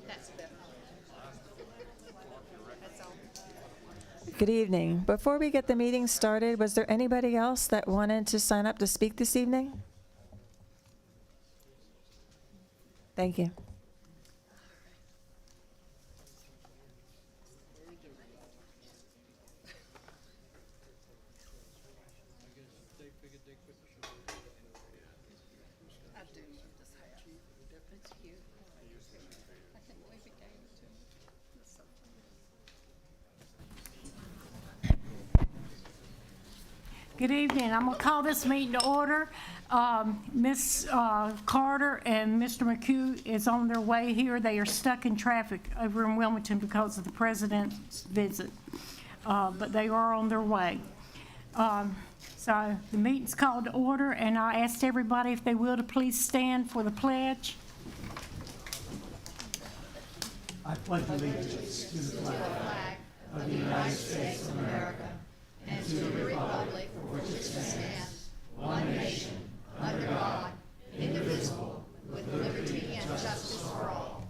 That's better. That's all. Good evening. Before we get the meeting started, was there anybody else that wanted to sign up to speak this evening? Thank you. I do. Just have you. It's you. I can't believe it gave it to me. That's so funny. Good evening. I'm going to call this meeting to order. Ms. Carter and Mr. McHugh is on their way here. They are stuck in traffic over in Wilmington because of the president's visit, but they are on their way. So the meeting's called to order, and I asked everybody if they will to please stand for the pledge. I pledge allegiance to the flag of the United States of America and to the republic for which it stands, one nation, under God, indivisible, with liberty and justice for all.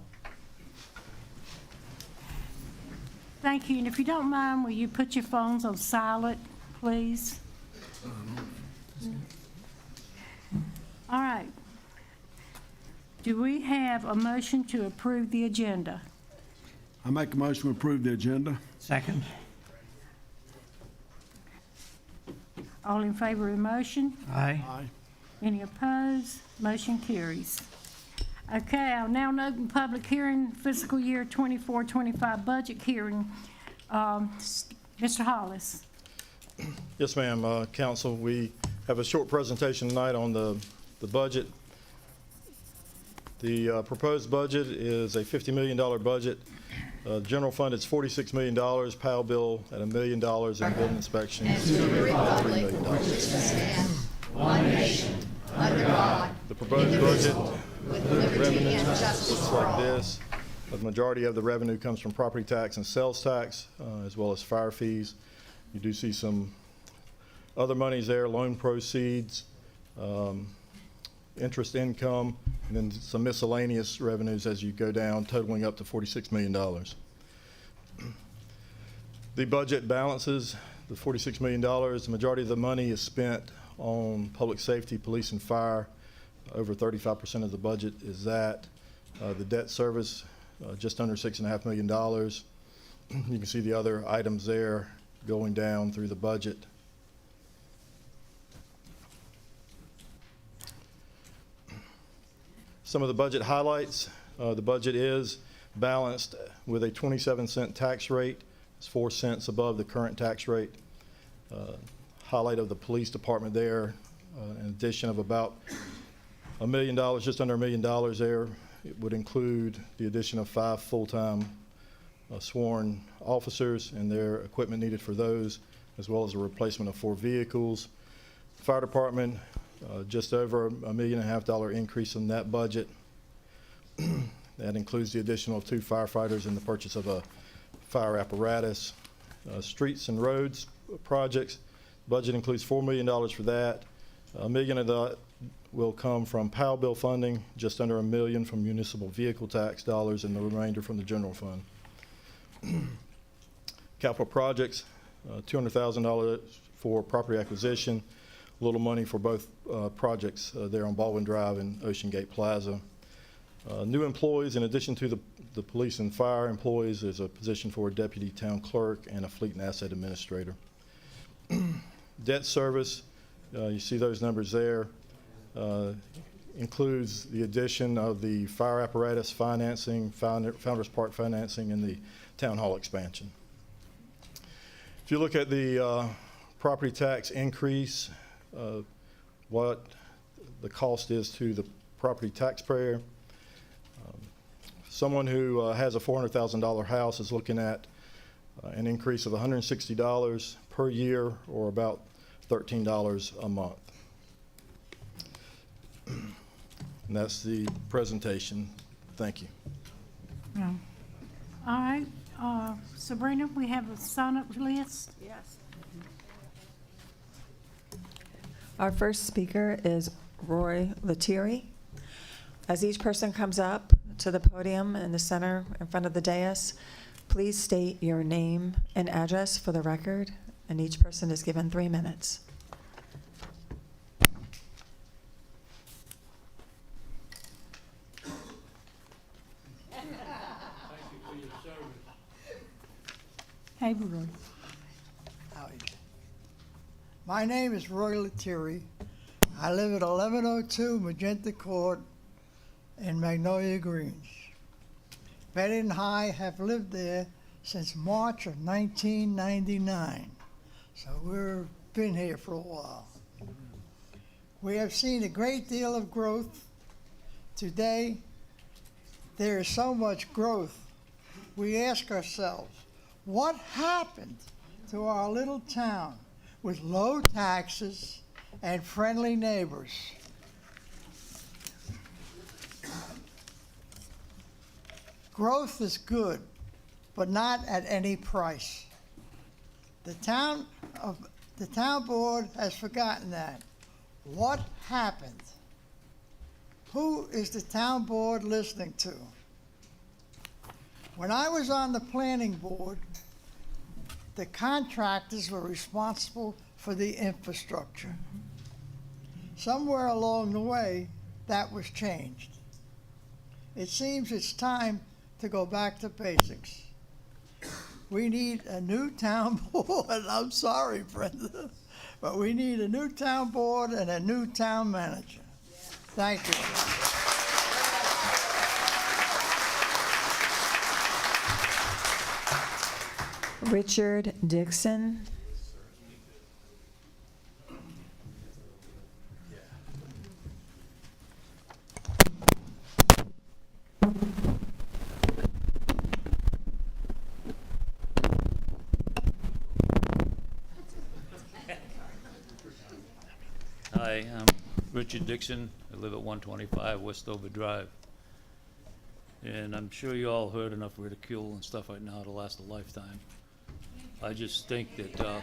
Thank you, and if you don't mind, will you put your phones on silent, please? All right. Do we have a motion to approve the agenda? I make a motion to approve the agenda. Second. All in favor of the motion? Aye. Aye. Any opposed? Motion carries. Okay, I'll now open public hearing, fiscal year 24-25 budget hearing. Mr. Hollis. Yes, ma'am. Council, we have a short presentation tonight on the budget. The proposed budget is a $50 million budget. General fund is $46 million, PAL bill at $1 million, and building inspection is $3 million. One nation, under God, The proposed budget with liberty revenue and justice looks for like all. this. The majority of the revenue comes from property tax and sales tax, as well as fire fees. You do see some other monies there, loan proceeds, interest income, and then some miscellaneous revenues as you go down, totaling up to $46 million. The budget balances the $46 million. The majority of the money is spent on public safety, police, and fire. Over 35% of the budget is that. The debt service, just under $6.5 million. You can see the other items there going down through the budget. Some of the budget highlights. The budget is balanced with a 27-cent tax rate. It's 4 cents above the current tax rate. Highlight of the police department there, an addition of about $1 million, just under $1 million there. It would include the addition of 5 full-time sworn officers and their equipment needed for those, as well as a replacement of 4 vehicles. Fire department, just over $1.5 million increase in that budget. That includes the additional 2 firefighters and the purchase of a fire apparatus. Streets and roads projects, budget includes $4 million for that. $1 million of that will come from PAL bill funding, just under $1 million from municipal vehicle tax dollars, and the remainder from the general fund. Capital projects, $200,000 for property acquisition, a little money for both projects there on Baldwin Drive and Ocean Gate Plaza. New employees, in addition to the police and fire employees, there's a position for a deputy town clerk and a fleet and asset administrator. Debt service, you see those numbers there, includes the addition of the fire apparatus financing, Founders Park financing, and the town hall expansion. If you look at the property tax increase, what the cost is to the property taxpayer, someone who has a $400,000 house is looking at an increase of $160 per year, or about $13 a month. And that's the presentation. Thank you. Yeah. All right, Sabrina, we have a sign-up list. Yes. Our first speaker is Roy Lettieri. As each person comes up, to the podium in the center in front of the dais. Please state your name and address for the record, and each person is given 3 minutes. Hey, Roy. Howdy. My name is Roy Lettieri. I live at 1102 Magenta Court in Magnolia Greens. Betty and I have lived there since March of 1999, so we've been here for a while. We have seen a great deal of growth. Today, there is so much growth, we ask ourselves, what happened to our little town with low taxes and friendly neighbors? Growth is good, but not at any price. The town board has forgotten that. What happened? Who is the town board listening to? When I was on the planning board, the contractors were responsible for the infrastructure. Somewhere along the way, that was changed. It seems it's time to go back to basics. We need a new town board. I'm sorry, Brenda, but we need a new town board and a new town manager. Thank you. Richard Dixon. Hi, I'm Richard Dixon. I live at 125 Westover Drive. And I'm sure you all heard enough ridicule and stuff right now to last a lifetime. I just think that,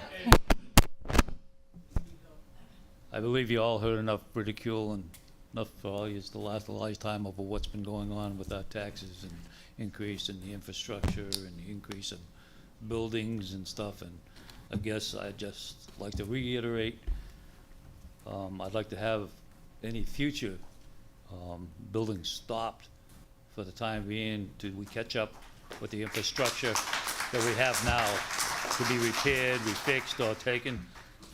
I believe you all heard enough ridicule and enough for all you to last a lifetime over what's been going on with our taxes and increase in the infrastructure and the increase of buildings and stuff. And I guess I'd just like to reiterate, I'd like to have any future buildings stopped for the time being till we catch up with the infrastructure that we have now to be repaired, refixed, or taken,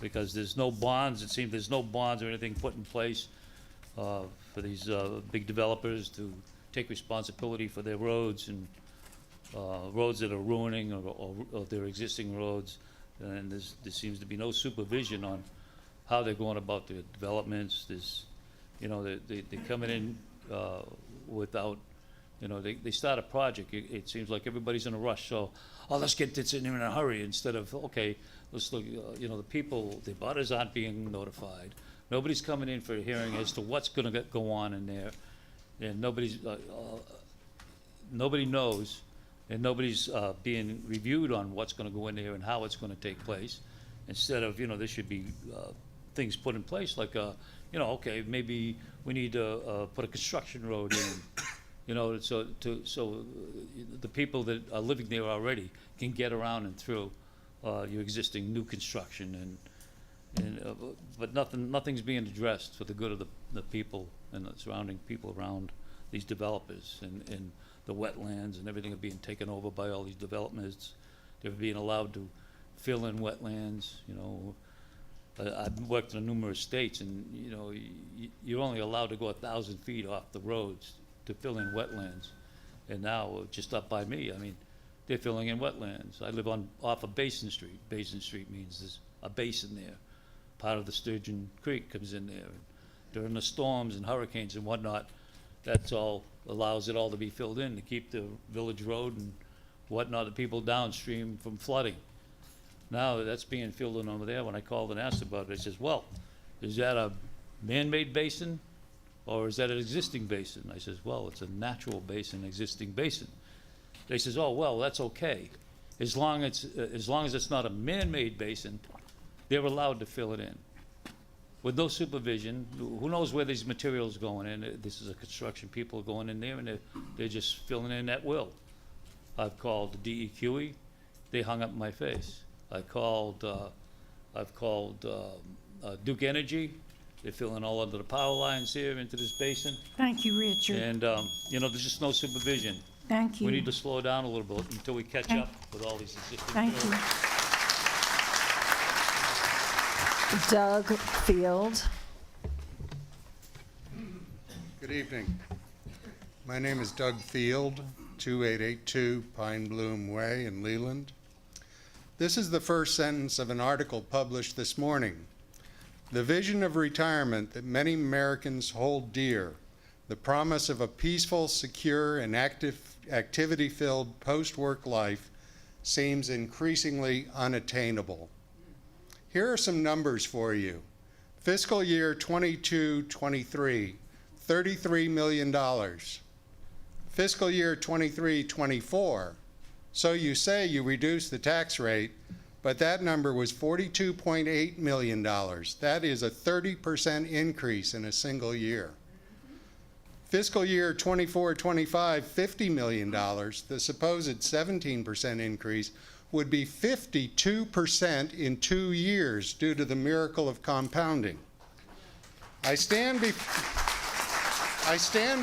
because there's no bonds, it seems there's no bonds or anything put in place for these big developers to take responsibility for their roads and roads that are ruining or their existing roads. And there seems to be no supervision on how they're going about their developments. There's, you know, they're coming in without, you know, they start a project. It seems like everybody's in a rush. So, oh, let's get this in here in a hurry instead of, okay, let's look, you know, the people, the butters aren't being notified. Nobody's coming in for a hearing as to what's going to go on in there. And nobody knows, and nobody's being reviewed on what's going to go in there and how it's going to take place. Instead of, you know, there should be things put in place like, you know, okay, maybe we need to put a construction road in. You know, so the people that are living there already can get around and through your existing new construction, but nothing's being addressed for the good of the people and the surrounding people around these developers, and the wetlands and everything are being taken over by all these developments. They're being allowed to fill in wetlands. You know, I've worked in numerous states, and you know, you're only allowed to go 1,000 feet off the roads to fill in wetlands. And now, just up by me, I mean, they're filling in wetlands. I live off of Basin Street. Basin Street means there's a basin there. Part of the Sturgeon Creek comes in there. During the storms and hurricanes and whatnot, that's all, allows it all to be filled in to keep the village road and whatnot, the people downstream from flooding. Now that's being filled in over there. When I called and asked about it, they says, well, is that a man-made basin or is that an existing basin? I says, well, it's a natural basin, existing basin. They says, oh, well, that's okay. As long as it's not a man-made basin, they're allowed to fill it in. with no supervision. Who knows where these materials going in? This is a construction, people going in there and they're just filling in at will. I've called the DEQE, they hung up in my face. I've called Duke Energy, they're filling all under the power lines here into this basin. Thank you, Richard. And, there's just no supervision. Thank you. We need to slow down a little bit until we catch up with all these existing Thank you. buildings. Doug Field. Good evening. My name is Doug Field, 2882 Pine Bloom Way in Leland. This is the first sentence of an article published this morning. The vision of retirement that many Americans hold dear, the promise of a peaceful, secure, and activity-filled post-work life seems increasingly unattainable. Here are some numbers for you. Fiscal year 22-23, $33 million. Fiscal year 23-24, so you say you reduced the tax rate, but that number was $42.8 million. That is a 30% increase in a single year. Fiscal year 24-25, $50 million, the supposed 17% increase, would be 52% in 2 years due to the miracle of compounding. I stand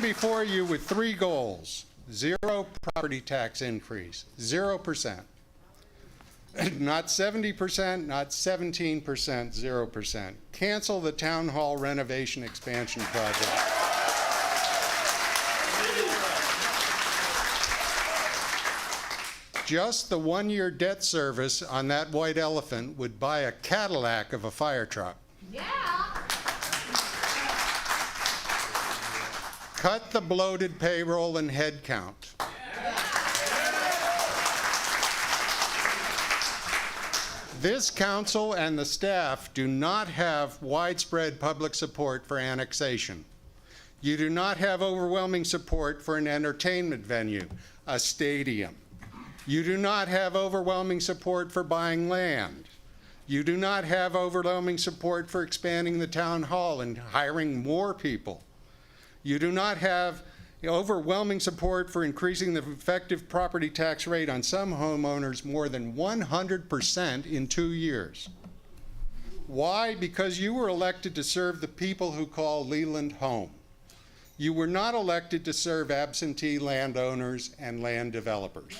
before you with 3 goals. 0 property tax increase, 0%. Not 70%, not 17%, 0%. Cancel the town hall renovation expansion project. Just the 1-year debt service on that white elephant would buy a Cadillac of a fire truck. Yeah. Cut the bloated payroll and head count. This council and the staff do not have widespread public support for annexation. You do not have overwhelming support for an entertainment venue, a stadium. You do not have overwhelming support for buying land. You do not have overwhelming support for expanding the town hall and hiring more people. You do not have overwhelming support for increasing the effective property tax rate on some homeowners more than 100% in 2 years. Why? Because you were elected to serve the people who call Leland home. You were not elected to serve absentee landowners and land developers.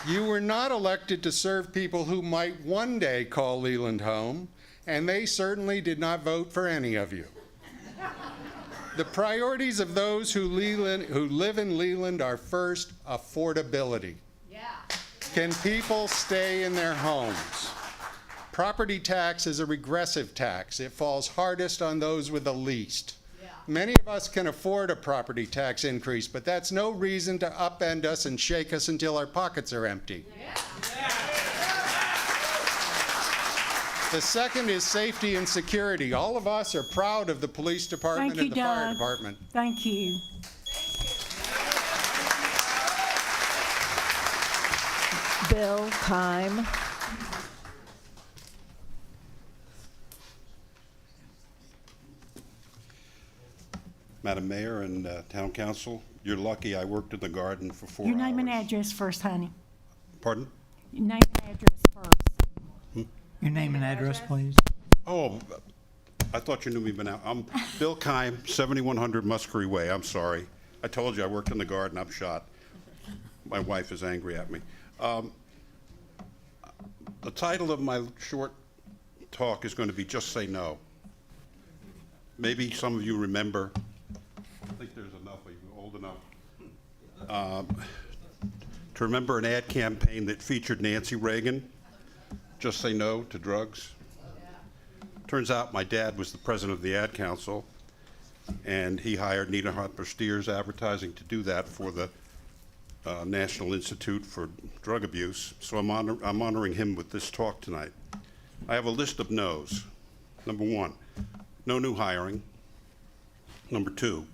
You were not elected to serve people who might one day call Leland home, and they certainly did not vote for any of you. The priorities of those who live in Leland are first, affordability. Yeah. Can people stay in their homes? Property tax is a regressive tax. It falls hardest on those with the least. Yeah. Many of us can afford a property tax increase, but that's no reason to upend us and shake us until our pockets are empty. Yeah. The second is safety and security. All of us are proud of the police department Thank you, and the fire Doug. department. Thank you. Bill Keim. Madam Mayor and Town Council, you're lucky I worked in the garden for 4 hours. Your name and address first, honey. Pardon? Your name and address first. Your name and address, please. Oh, I thought you knew me by now. I'm Bill Keim, 7100 Muskerry Way. I'm sorry. I told you I worked in the garden. I'm shot. My wife is angry at me. The title of my short talk is going to be Just Say No. Maybe some of you remember. I think there's enough of you old enough to remember an ad campaign that featured Nancy Reagan. Just say no to drugs. Turns out my dad was the president of the ad council, and he hired Nina Harper-Steers Advertising to do that for the National Institute for Drug Abuse. So I'm honoring him with this talk tonight. I have a list of no's. Number 1, no new hiring. Number 2,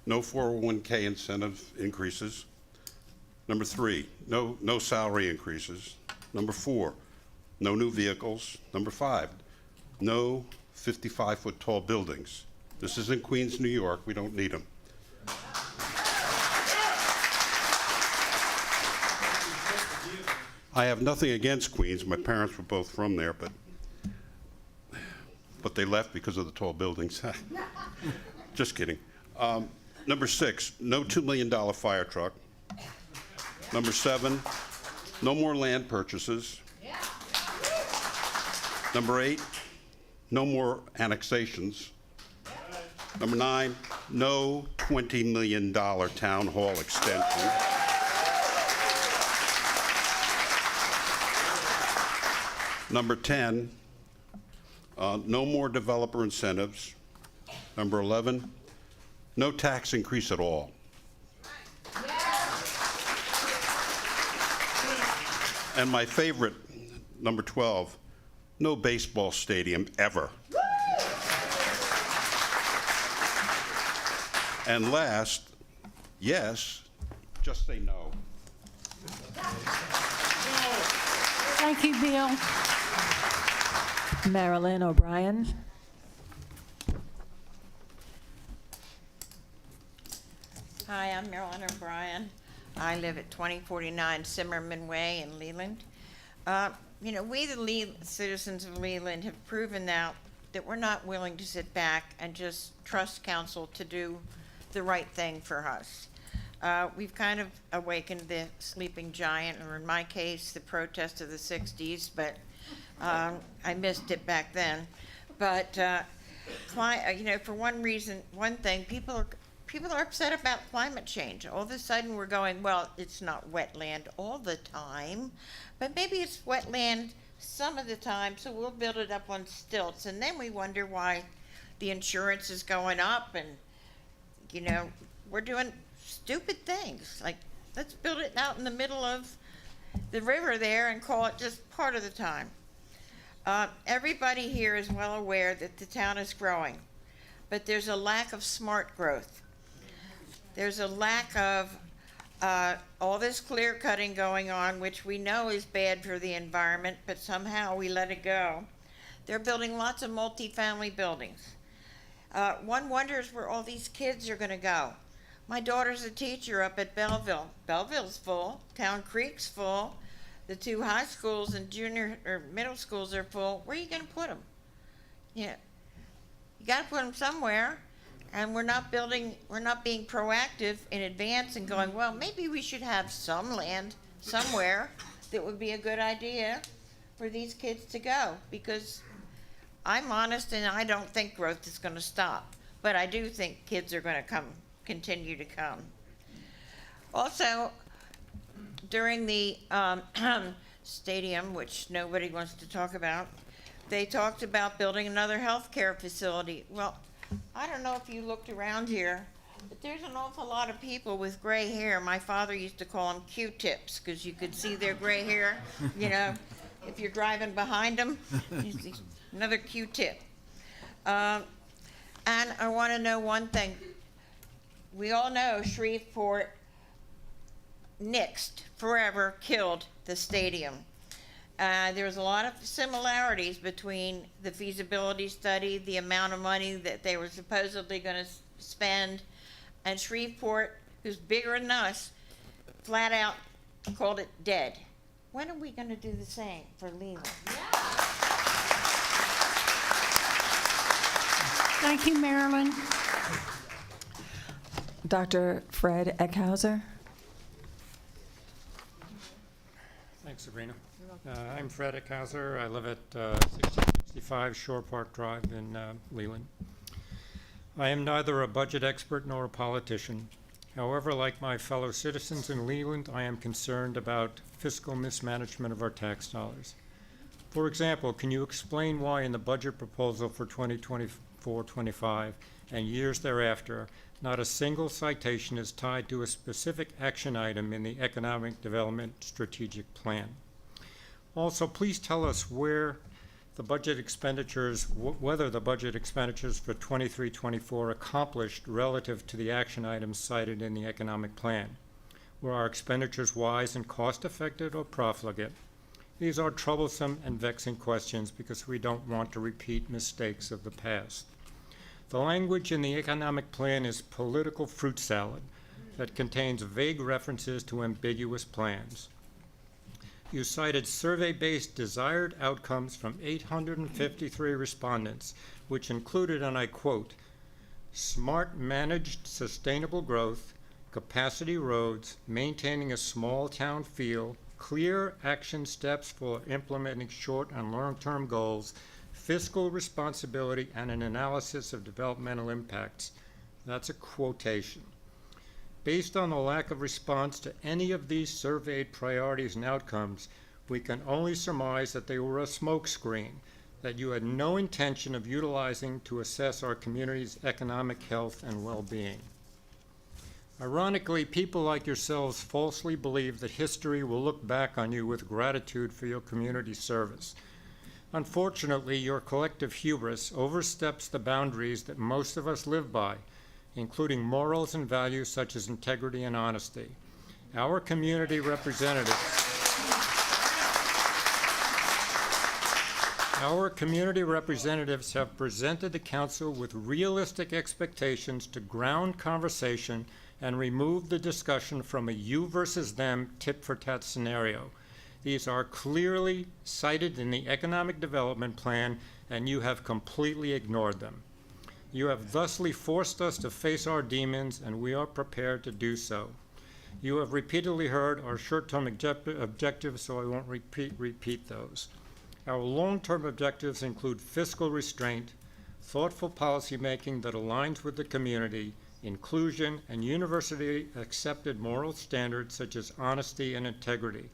no 401k incentive increases. Number 3, no salary increases. Number 4, no new vehicles. Number 5, no 55-foot tall buildings. This is in Queens, New York. We don't need them. I have nothing against Queens. My parents were both from there, but they left because of the tall buildings. Just kidding. Number 6, no $2 million fire truck. Number 7, no more land purchases. Number 8, no more annexations. Number 9, no $20 million town hall extension. Number 10, no more developer incentives. Number 11, no tax increase at all. And my favorite, number 12, no baseball stadium ever. And last, yes, just say no. Thank you, Bill. Marilyn O'Brien. Hi, I'm Marilyn O'Brien. I live at 2049 Simmerman Way in Leland. We, the citizens of Leland, have proven now that we're not willing to sit back and just trust council to do the right thing for us. We've kind of awakened the sleeping giant, or in my case, the protest of the 60s, but I missed it back then. But, for one thing, people are upset about climate change. All of a sudden we're going, well, it's not wetland all the time, but maybe it's wetland some of the time, so we'll build it up on stilts. And then we wonder why the insurance is going up, and, we're doing stupid things. Like, let's build it out in the middle of the river there and call it just part of the time. Everybody here is well aware that the town is growing, but there's a lack of smart growth. There's a lack of all this clear cutting going on, which we know is bad for the environment, but somehow we let it go. They're building lots of multifamily buildings. One wonders where all these kids are going to go. My daughter's a teacher up at Belleville. Belleville's full. Town Creek's full. The 2 high schools and junior or middle schools are full. Where are you going to put them? You got to put them somewhere. And we're not being proactive in advance and going, well, maybe we should have some land somewhere that would be a good idea for these kids to go. Because I'm honest, and I don't think growth is going to stop. But I do think kids are going to continue to come. Also, during the stadium, which nobody wants to talk about, they talked about building another healthcare facility. Well, I don't know if you looked around here, but there's an awful lot of people with gray hair. My father used to call them Q-tips because you could see their gray hair, if you're driving behind them. Another Q-tip. And I want to know one thing. We all know Shreveport nixed, forever killed the stadium. There's a lot of similarities between the feasibility study, the amount of money that they were supposedly going to spend, and Shreveport, who's bigger than us, flat out called it dead. When are we going to do the same for Leland? Thank you, Marilyn. Dr. Fred Eckhauser. Thanks, Sabrina. I'm Fred Eckhauser. I live at 1665 Shore Park Drive in Leland. I am neither a budget expert nor a politician. However, like my fellow citizens in Leland, I am concerned about fiscal mismanagement of our tax dollars. For example, can you explain why in the budget proposal for 2024-25 and years thereafter, not a single citation is tied to a specific action item in the Economic Development Strategic Plan? Also, please tell us where the budget expenditures, whether the budget expenditures for 23-24 accomplished relative to the action items cited in the economic plan. Were our expenditures wise and cost-effective or profligate? These are troublesome and vexing questions because we don't want to repeat mistakes of the past. The language in the economic plan is political fruit salad that contains vague references to ambiguous plans. You cited survey-based desired outcomes from 853 respondents, which included, and I quote, smart managed sustainable growth, capacity roads, maintaining a small town feel, clear action steps for implementing short and long-term goals, fiscal responsibility, and an analysis of developmental impacts. That's a quotation. Based on the lack of response to any of these surveyed priorities and outcomes, we can only surmise that they were a smokescreen that you had no intention of utilizing to assess our community's economic health and well-being. Ironically, people like yourselves falsely believe that history will look back on you with gratitude for your community service. Unfortunately, your collective hubris oversteps the boundaries that most of us live by, including morals and values such as integrity and honesty. Our community representatives have presented the council with realistic expectations to ground conversation and remove the discussion from a you versus them tit-for-tat scenario. These are clearly cited in the Economic Development Plan, and you have completely ignored them. You have thusly forced us to face our demons, and we are prepared to do so. You have repeatedly heard our short-term objectives, so I won't repeat those. Our long-term objectives include fiscal restraint, thoughtful policymaking that aligns with the community, inclusion, and university-accepted moral standards such as honesty and integrity.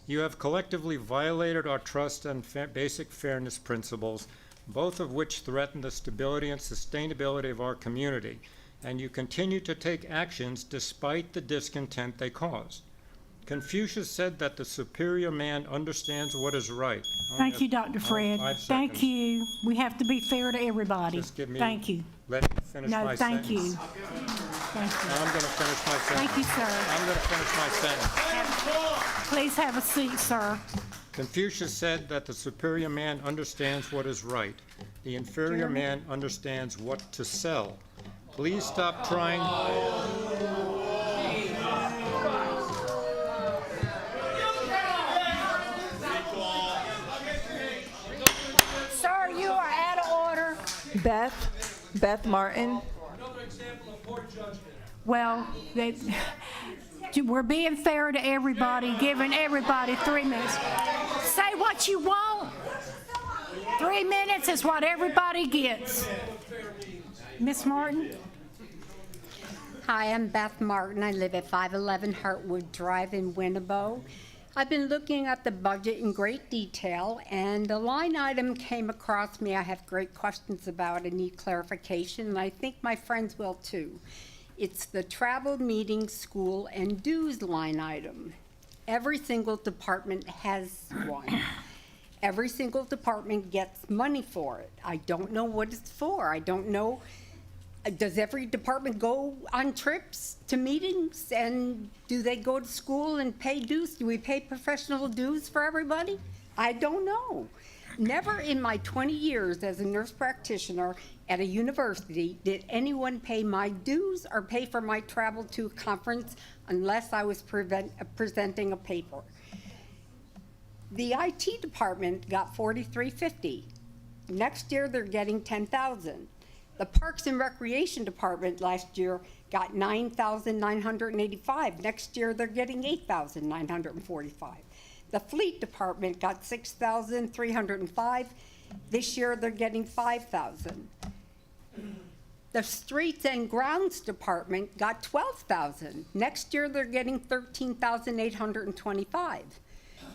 You have collectively violated our trust and basic fairness principles, both of which threaten the stability and sustainability of our community, and you continue to take actions despite the discontent they cause. Confucius said that the superior man understands what is right. Thank you, Dr. Fred. Thank you. We have to be fair to everybody. Just give me, Thank you. let me finish my No, sentence. thank you. Thank you. I'm going to finish my sentence. Thank you, sir. I'm going to finish my sentence. Please have a seat, sir. Confucius said that the superior man understands what is right. The inferior man understands what to sell. Please stop trying. Sir, you are out of order. Beth Martin. Well, we're being fair to everybody, giving everybody 3 minutes. Say what you want. 3 minutes is what everybody gets. Miss Martin? Hi, I'm Beth Martin. I live at 511 Hartwood Drive in Winnebago. I've been looking at the budget in great detail, and the line item came across me. I have great questions about and need clarification, and I think my friends will too. It's the travel, meeting, school, and dues line item. Every single department has one. Every single department gets money for it. I don't know what it's for. I don't know. Does every department go on trips to meetings, and do they go to school and pay dues? Do we pay professional dues for everybody? I don't know. Never in my 20 years as a nurse practitioner at a university did anyone pay my dues or pay for my travel to a conference unless I was presenting a paper. The IT department got $43.50. Next year they're getting $10,000. The Parks and Recreation Department last year got $9,985. Next year, they're getting $8,945. The Fleet Department got $6,305. This year, they're getting $5,000. The Streets and Grounds Department got $12,000. Next year, they're getting $13,825.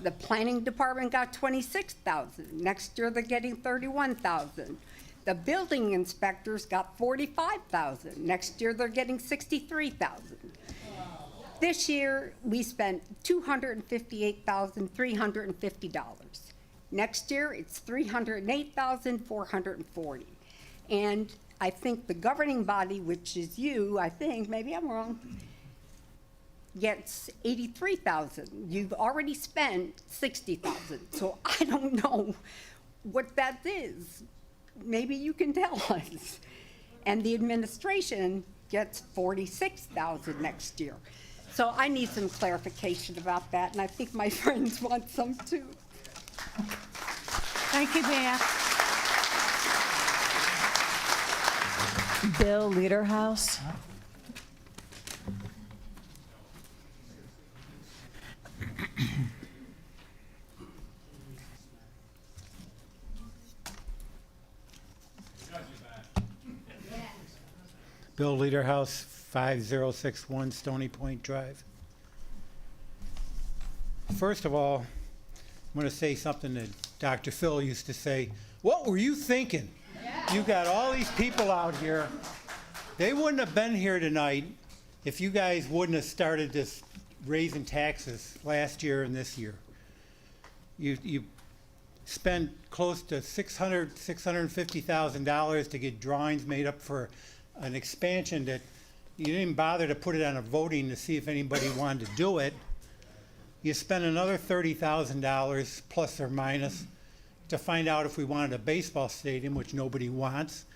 The Planning Department got $26,000. Next year, they're getting $31,000. The building inspectors got $45,000. Next year, they're getting $63,000. This year, we spent $258,350. Next year, it's $308,440. And I think the governing body, which is you, I think, maybe I'm wrong, gets 83,000. You've already spent 60,000, so I don't know what that is. Maybe you can tell us. And the administration gets 46,000 next year. So I need some clarification about that, and I think my friends want some too. Thank you, Beth. Bill Leaderhouse. Bill Leaderhouse, 5061 Stony Point Drive. First of all, I'm going to say something that Dr. Phil used to say. What were you thinking? You got all these people out here. They wouldn't have been here tonight if you guys wouldn't have started this raising taxes last year and this year. You spent close to $650,000 to get drawings made up for an expansion that you didn't bother to put it on a voting to see if anybody wanted to do it. You spent another $30,000 plus or minus to find out if we wanted a baseball stadium, which nobody wants.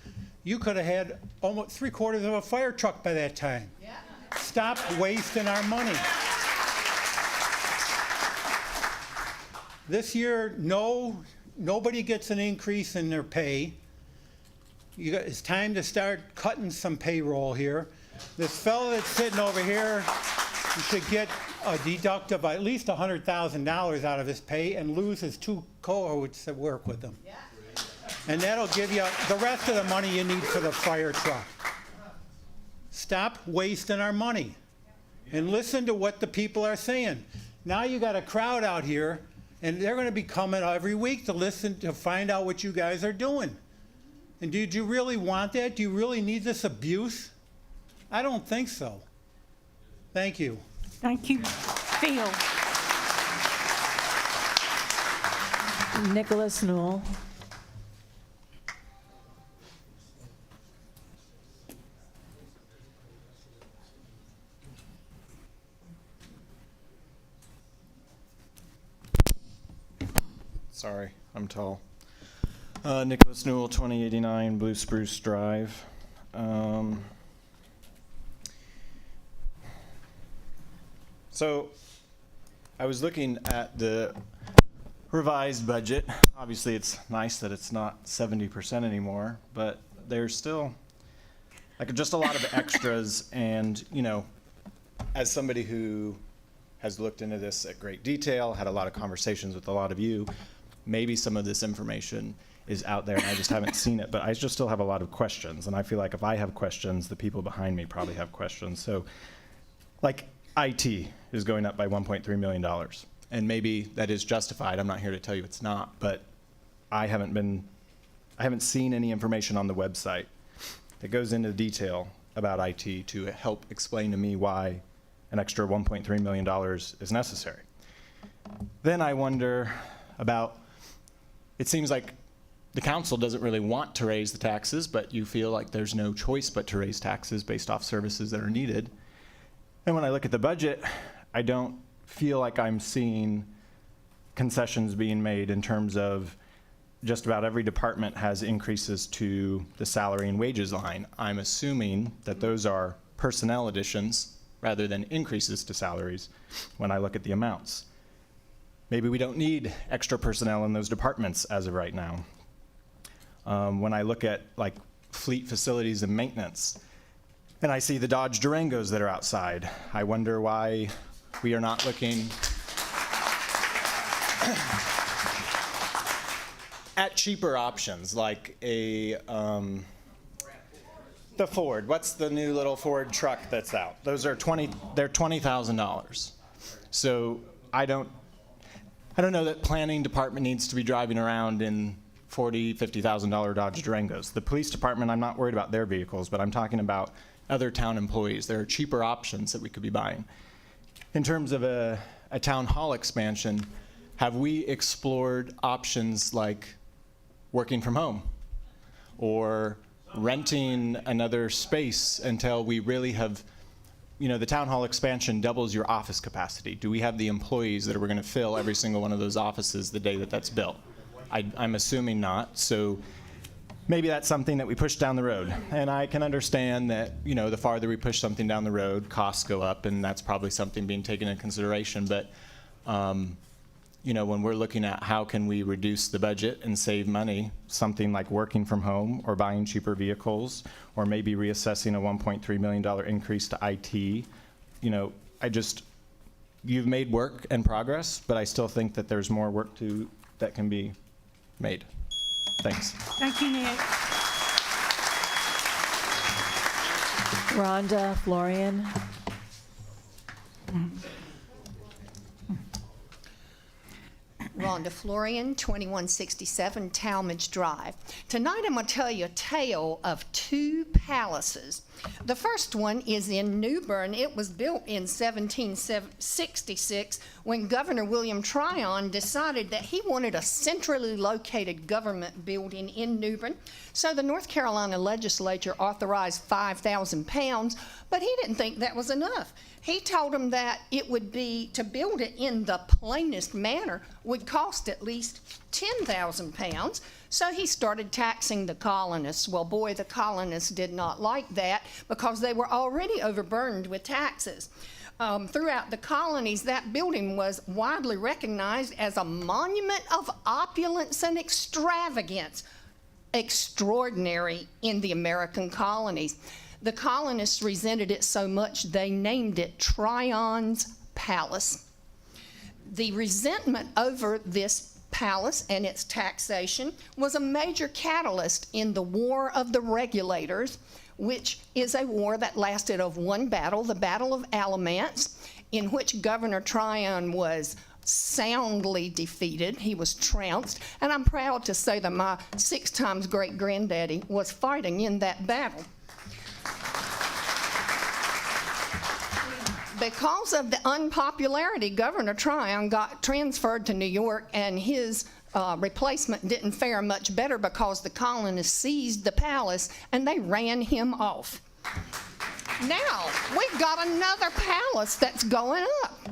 You could have had almost 3/4 of a fire truck by that time. Yeah. Stop wasting our money. This year, nobody gets an increase in their pay. It's time to start cutting some payroll here. This fellow that's sitting over here, you should get a deduct of at least $100,000 out of his pay and lose his 2 cohorts that work with him. Yeah. And that'll give you the rest of the money you need for the fire truck. Stop wasting our money and listen to what the people are saying. Now you got a crowd out here, and they're going to be coming every week to listen, to find out what you guys are doing. And did you really want that? Do you really need this abuse? I don't think so. Thank you. Thank you, Phil. Nicholas Newell. Sorry, I'm tall. Nicholas Newell, 2089 Blue Spruce Drive. So I was looking at the revised budget. Obviously, it's nice that it's not 70% anymore, but there's still like just a lot of extras. And, you know, as somebody who has looked into this at great detail, had a lot of conversations with a lot of you, maybe some of this information is out there and I just haven't seen it, but I just still have a lot of questions. And I feel like if I have questions, the people behind me probably have questions. So like IT is going up by $1.3 million. And maybe that is justified. I'm not here to tell you it's not, but I haven't seen any information on the website that goes into detail about IT to help explain to me why an extra $1.3 million is necessary. Then I wonder about, it seems like the council doesn't really want to raise the taxes, but you feel like there's no choice but to raise taxes based off services that are needed. And when I look at the budget, I don't feel like I'm seeing concessions being made in terms of just about every department has increases to the salary and wages line. I'm assuming that those are personnel additions rather than increases to salaries when I look at the amounts. Maybe we don't need extra personnel in those departments as of right now. When I look at like fleet facilities and maintenance, and I see the Dodge Durangos that are outside, I wonder why we are not looking at cheaper options like the Ford. What's the new little Ford truck that's out? Those are they're $20,000. So I don't know that planning department needs to be driving around in $40,000, $50,000 Dodge Durangos. The police department, I'm not worried about their vehicles, but I'm talking about other town employees. There are cheaper options that we could be buying. In terms of a town hall expansion, have we explored options like working from home or renting another space until we really have, the town hall expansion doubles your office capacity. Do we have the employees that are going to fill every single one of those offices the day that that's built? I'm assuming not. So maybe that's something that we push down the road. And I can understand that, the farther we push something down the road, costs go up, and that's probably something being taken into consideration. But, when we're looking at how can we reduce the budget and save money, something like working from home or buying cheaper vehicles or maybe reassessing a $1.3 million increase to IT, you've made work and progress, but I still think that there's more work that can be made. Thanks. Thank you, Nick. Rhonda Florian. Rhonda Florian, 2167 Talmadge Drive. Tonight I'm going to tell you a tale of two palaces. The first one is in New Bern. It was built in 1766 when Governor William Tryon decided that he wanted a centrally located government building in New Bern. So the North Carolina legislature authorized £5,000, but he didn't think that was enough. He told them that it would be, to build it in the plainest manner, would cost at least £10,000. So he started taxing the colonists. Well, boy, the colonists did not like that because they were already overburdened with taxes. Throughout the colonies, that building was widely recognized as a monument of opulence and extravagance, extraordinary in the American colonies. The colonists resented it so much they named it Tryon's Palace. The resentment over this palace and its taxation was a major catalyst in the War of the Regulators, which is a war that lasted of one battle, the Battle of Alamance, in which Governor Tryon was soundly defeated. He was trounced, and I'm proud to say that my 6 times great-granddaddy was fighting in that battle. Because of the unpopularity, Governor Tryon got transferred to New York, and his replacement didn't fare much better because the colonists seized the palace and they ran him off. Now, we've got another palace that's going up.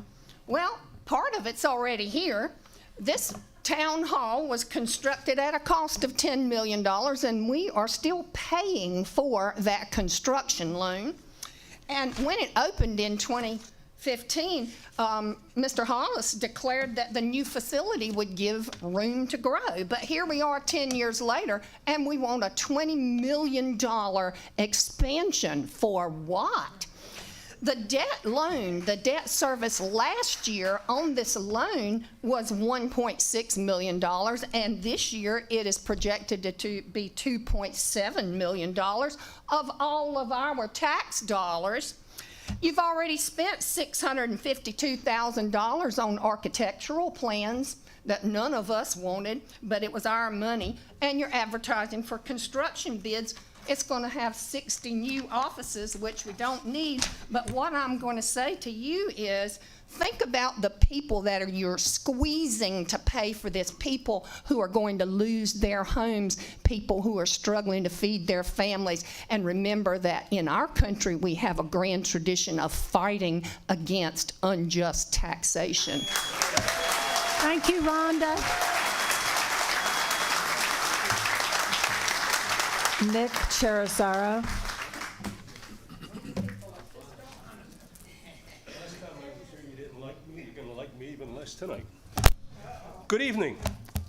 Well, part of it's already here. This town hall was constructed at a cost of $10 million, and we are still paying for that construction loan. And when it opened in 2015, Mr. Hollis declared that the new facility would give room to grow. But here we are 10 years later, and we want a $20 million expansion. For what? The debt service last year on this loan was $1.6 million, and this year it is projected to be $2.7 million of all of our tax dollars. You've already spent $652,000 on architectural plans that none of us wanted, but it was our money, and you're advertising for construction bids. It's going to have 60 new offices, which we don't need. But what I'm going to say to you is, think about the people that you're squeezing to pay for this, people who are going to lose their homes, people who are struggling to feed their families. And remember that in our country, we have a grand tradition of fighting against unjust taxation. Thank you, Rhonda. Nick Cherisaro. You're gonna like me even less tonight. Good evening.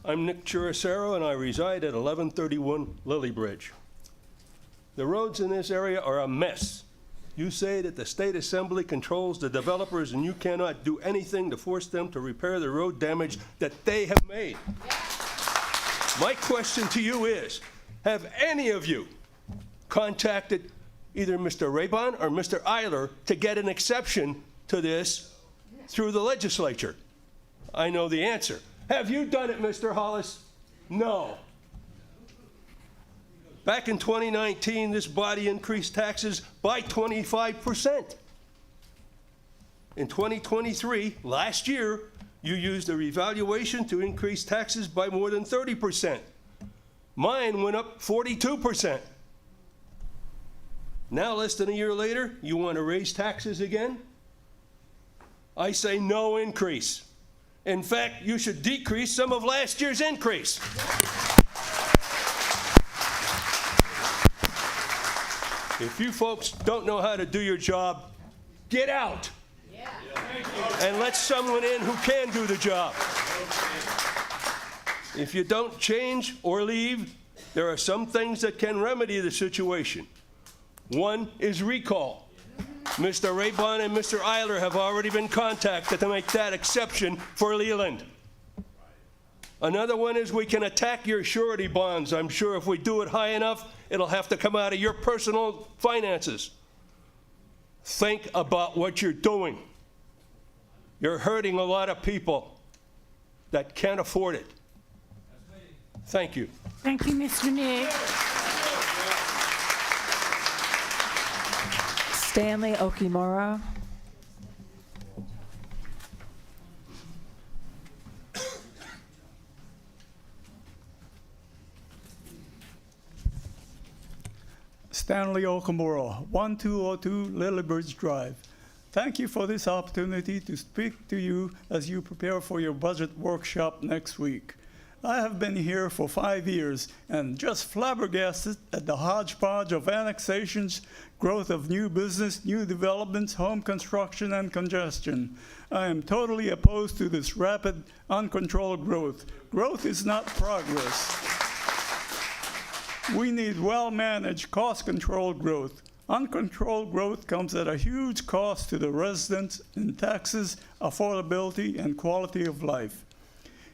I'm Nick Cherisaro, and I reside at 1131 Lily Bridge. The roads in this area are a mess. You say that the state assembly controls the developers, and you cannot do anything to force them to repair the road damage that they have made. My question to you is, have any of you contacted either Mr. Raybon or Mr. Eiler to get an exception to this through the legislature? I know the answer. Have you done it, Mr. Hollis? No. Back in 2019, this body increased taxes by 25%. In 2023, last year, you used a revaluation to increase taxes by more than 30%. Mine went up 42%. Now, less than a year later, you want to raise taxes again? I say no increase. In fact, you should decrease some of last year's increase. If you folks don't know how to do your job, get out. And let someone in who can do the job. If you don't change or leave, there are some things that can remedy the situation. One is recall. Mr. Raybon and Mr. Eiler have already been contacted to make that exception for Leland. Another one is we can attack your surety bonds. I'm sure if we do it high enough, it'll have to come out of your personal finances. Think about what you're doing. You're hurting a lot of people that can't afford it. Thank you. Thank you, Mr. Nick. Stanley Okimura. Stanley Okamura, 1202 Lilybridge Drive. Thank you for this opportunity to speak to you as you prepare for your budget workshop next week. I have been here for 5 years and just flabbergasted at the hodgepodge of annexations, growth of new business, new developments, home construction, and congestion. I am totally opposed to this rapid, uncontrolled growth. Growth is not progress. We need well-managed, cost-controlled growth. Uncontrolled growth comes at a huge cost to the residents in taxes, affordability, and quality of life.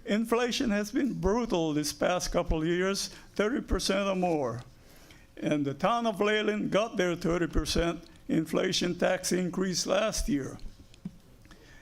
Inflation has been brutal this past couple of years, 30% or more. And the town of Leyland got their 30% inflation tax increase last year.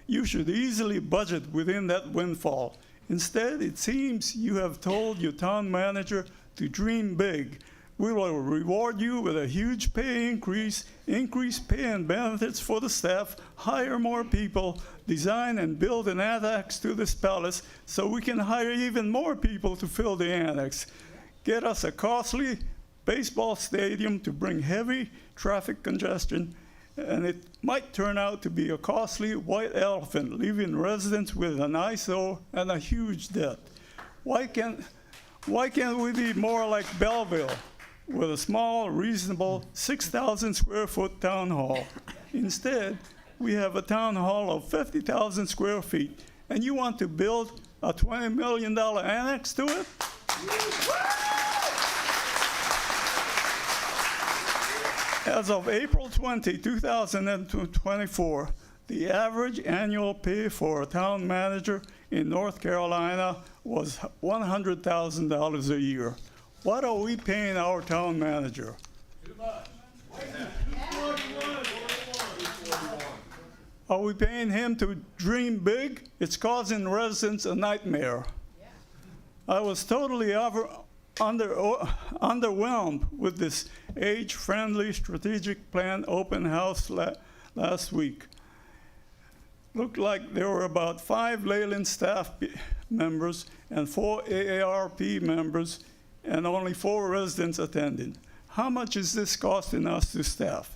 You should easily budget within that windfall. Instead, it seems you have told your town manager to dream big. We will reward you with a huge pay increase, increase pay and benefits for the staff, hire more people, design and build an annex to this palace so we can hire even more people to fill the annex. Get us a costly baseball stadium to bring heavy traffic congestion, and it might turn out to be a costly white elephant, leaving residents with an eyesore and a huge debt. Why can't we be more like Belleville, with a small, reasonable 6,000 square foot town hall? Instead, we have a town hall of 50,000 square feet, and you want to build a $20 million annex to it? As of April 20, 2024, the average annual pay for a town manager in North Carolina was $100,000 a year. What are we paying our town manager? Are we paying him to dream big? It's causing residents a nightmare. I was totally underwhelmed with this age-friendly strategic plan open house last week. Looked like there were about 5 Leyland staff members and 4 AARP members, and only 4 residents attended. How much is this costing us to staff?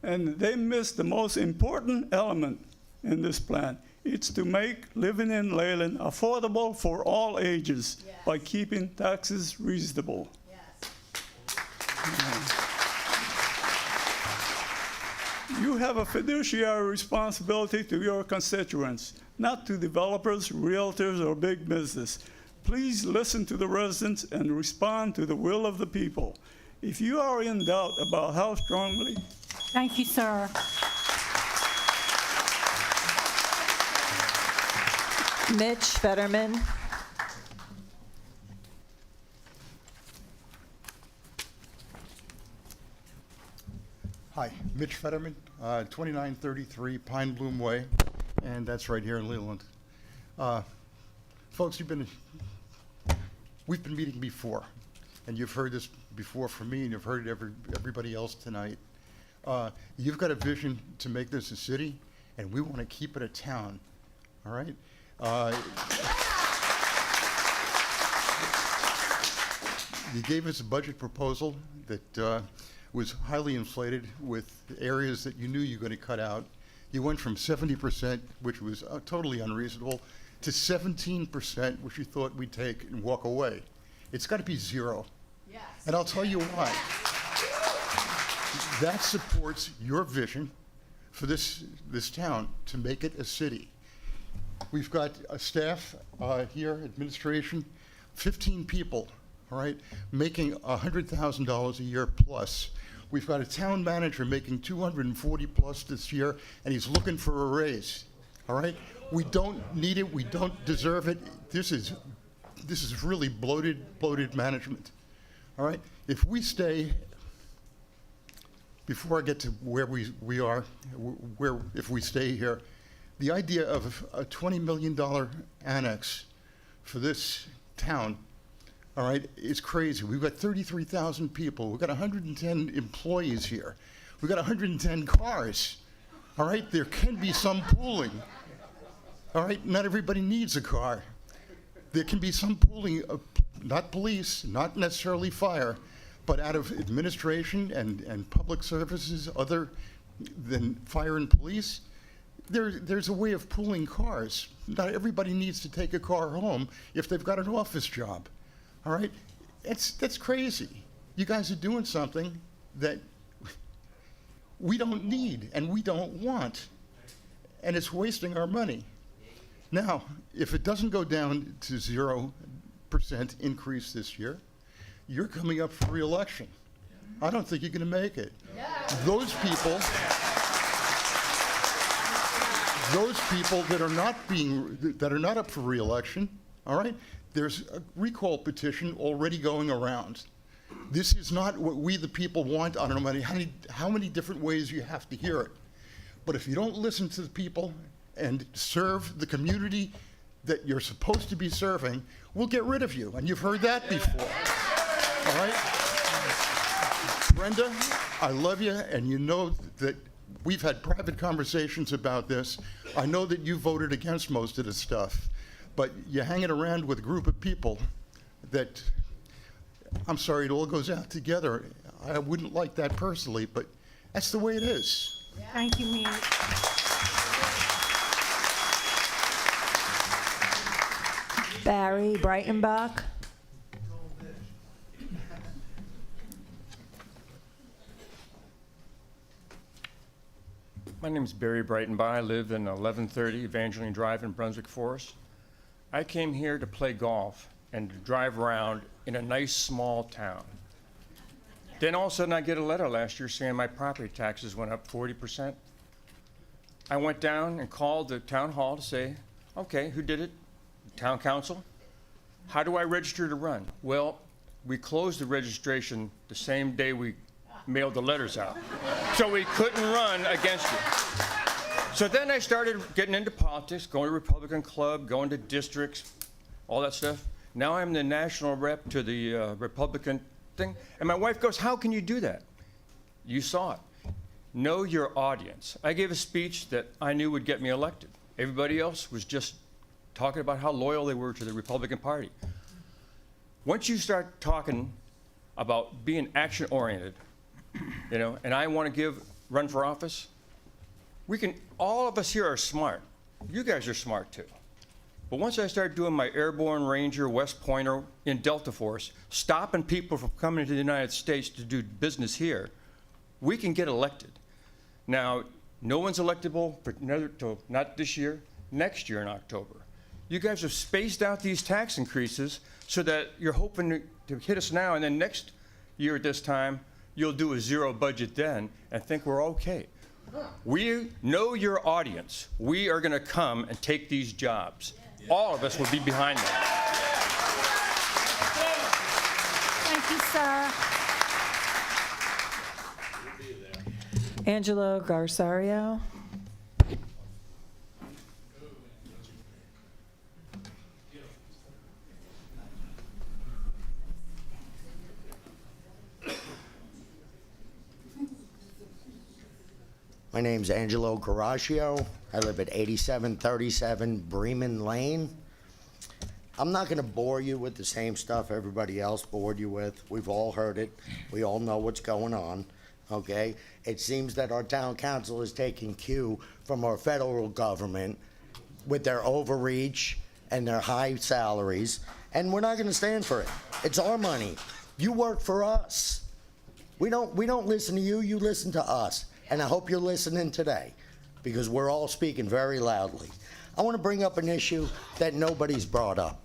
And they missed the most important element in this plan. It's to make living in Leyland affordable for all ages by keeping taxes reasonable. You have a fiduciary responsibility to your constituents, not to developers, realtors, or big business. Please listen to the residents and respond to the will of the people. If you are in doubt about how strongly... Thank you, sir. Mitch Fetterman. Hi, Mitch Fetterman, 2933 Pine Bloom Way, and that's right here in Leland. Folks, we've been meeting before, and you've heard this before from me, and you've heard it everybody else tonight. You've got a vision to make this a city, and we want to keep it a town, all right? You gave us a budget proposal that was highly inflated with areas that you knew you were going to cut out. You went from 70%, which was totally unreasonable, to 17%, which you thought we'd take and walk away. It's got to be 0. Yes. And I'll tell you why. That supports your vision for this town to make it a city. We've got a staff here, administration, 15 people, all right, making $100,000 a year plus. We've got a town manager making 240 plus this year, and he's looking for a raise, all right? We don't need it, we don't deserve it. This is really bloated management, all right? If we stay, before I get to where we are, if we stay here, the idea of a $20 million annex for this town, all right, is crazy. We've got 33,000 people. We've got 110 employees here. We've got 110 cars, all right? There can be some pooling, all right? Not everybody needs a car. There can be some pooling, not police, not necessarily fire, but out of administration and public services other than fire and police. There's a way of pooling cars. Not everybody needs to take a car home if they've got an office job. All right? That's crazy. You guys are doing something that we don't need and we don't want. And it's wasting our money. Now, if it doesn't go down to 0% increase this year, you're coming up for re-election. I don't think you're going to make it. Those people that are not up for re-election, all right, there's a recall petition already going around. This is not what we the people want. I don't know how many different ways you have to hear it. But if you don't listen to the people and serve the community that you're supposed to be serving, we'll get rid of you. And you've heard that before. All right? Brenda, I love you, and you know that we've had private conversations about this. I know that you voted against most of this stuff, but you're hanging around with a group of people that, I'm sorry, it all goes out together. I wouldn't like that personally, but that's the way it is. Thank you, Mayor. Barry Breitenbach. My name is Barry Breitenbach. I live in 1130 Evangeline Drive in Brunswick Forest. I came here to play golf and to drive around in a nice small town. Then all of a sudden I get a letter last year saying my property taxes went up 40%. I went down and called the town hall to say, okay, who did it? Town council? How do I register to run? Well, we closed the registration the same day we mailed the letters out. So we couldn't run against you. So then I started getting into politics, going to Republican Club, going to districts, all that stuff. Now I'm the national rep to the Republican thing. And my wife goes, how can you do that? You saw it. Know your audience. I gave a speech that I knew would get me elected. Everybody else was just talking about how loyal they were to the Republican Party. Once you start talking about being action-oriented, you know, and I want to run for office, all of us here are smart. You guys are smart too. But once I started doing my Airborne Ranger, West Pointer in Delta Force, stopping people from coming to the United States to do business here, we can get elected. Now, no one's electable till not this year, next year in October. You guys have spaced out these tax increases so that you're hoping to hit us now, and then next year at this time, you'll do a zero budget then and think we're okay. We know your audience. We are going to come and take these jobs. All of us will be behind them. Thank you, sir. Angelo Garzario. My name's Angelo Garagio. I live at 8737 Bremen Lane. I'm not going to bore you with the same stuff everybody else bored you with. We've all heard it. We all know what's going on. okay? It seems that our town council is taking cue from our federal government with their overreach and their high salaries, and we're not gonna stand for it. It's our money. You work for us. We don't listen to you, you listen to us. And I hope you're listening today, because we're all speaking very loudly. I wanna bring up an issue that nobody's brought up.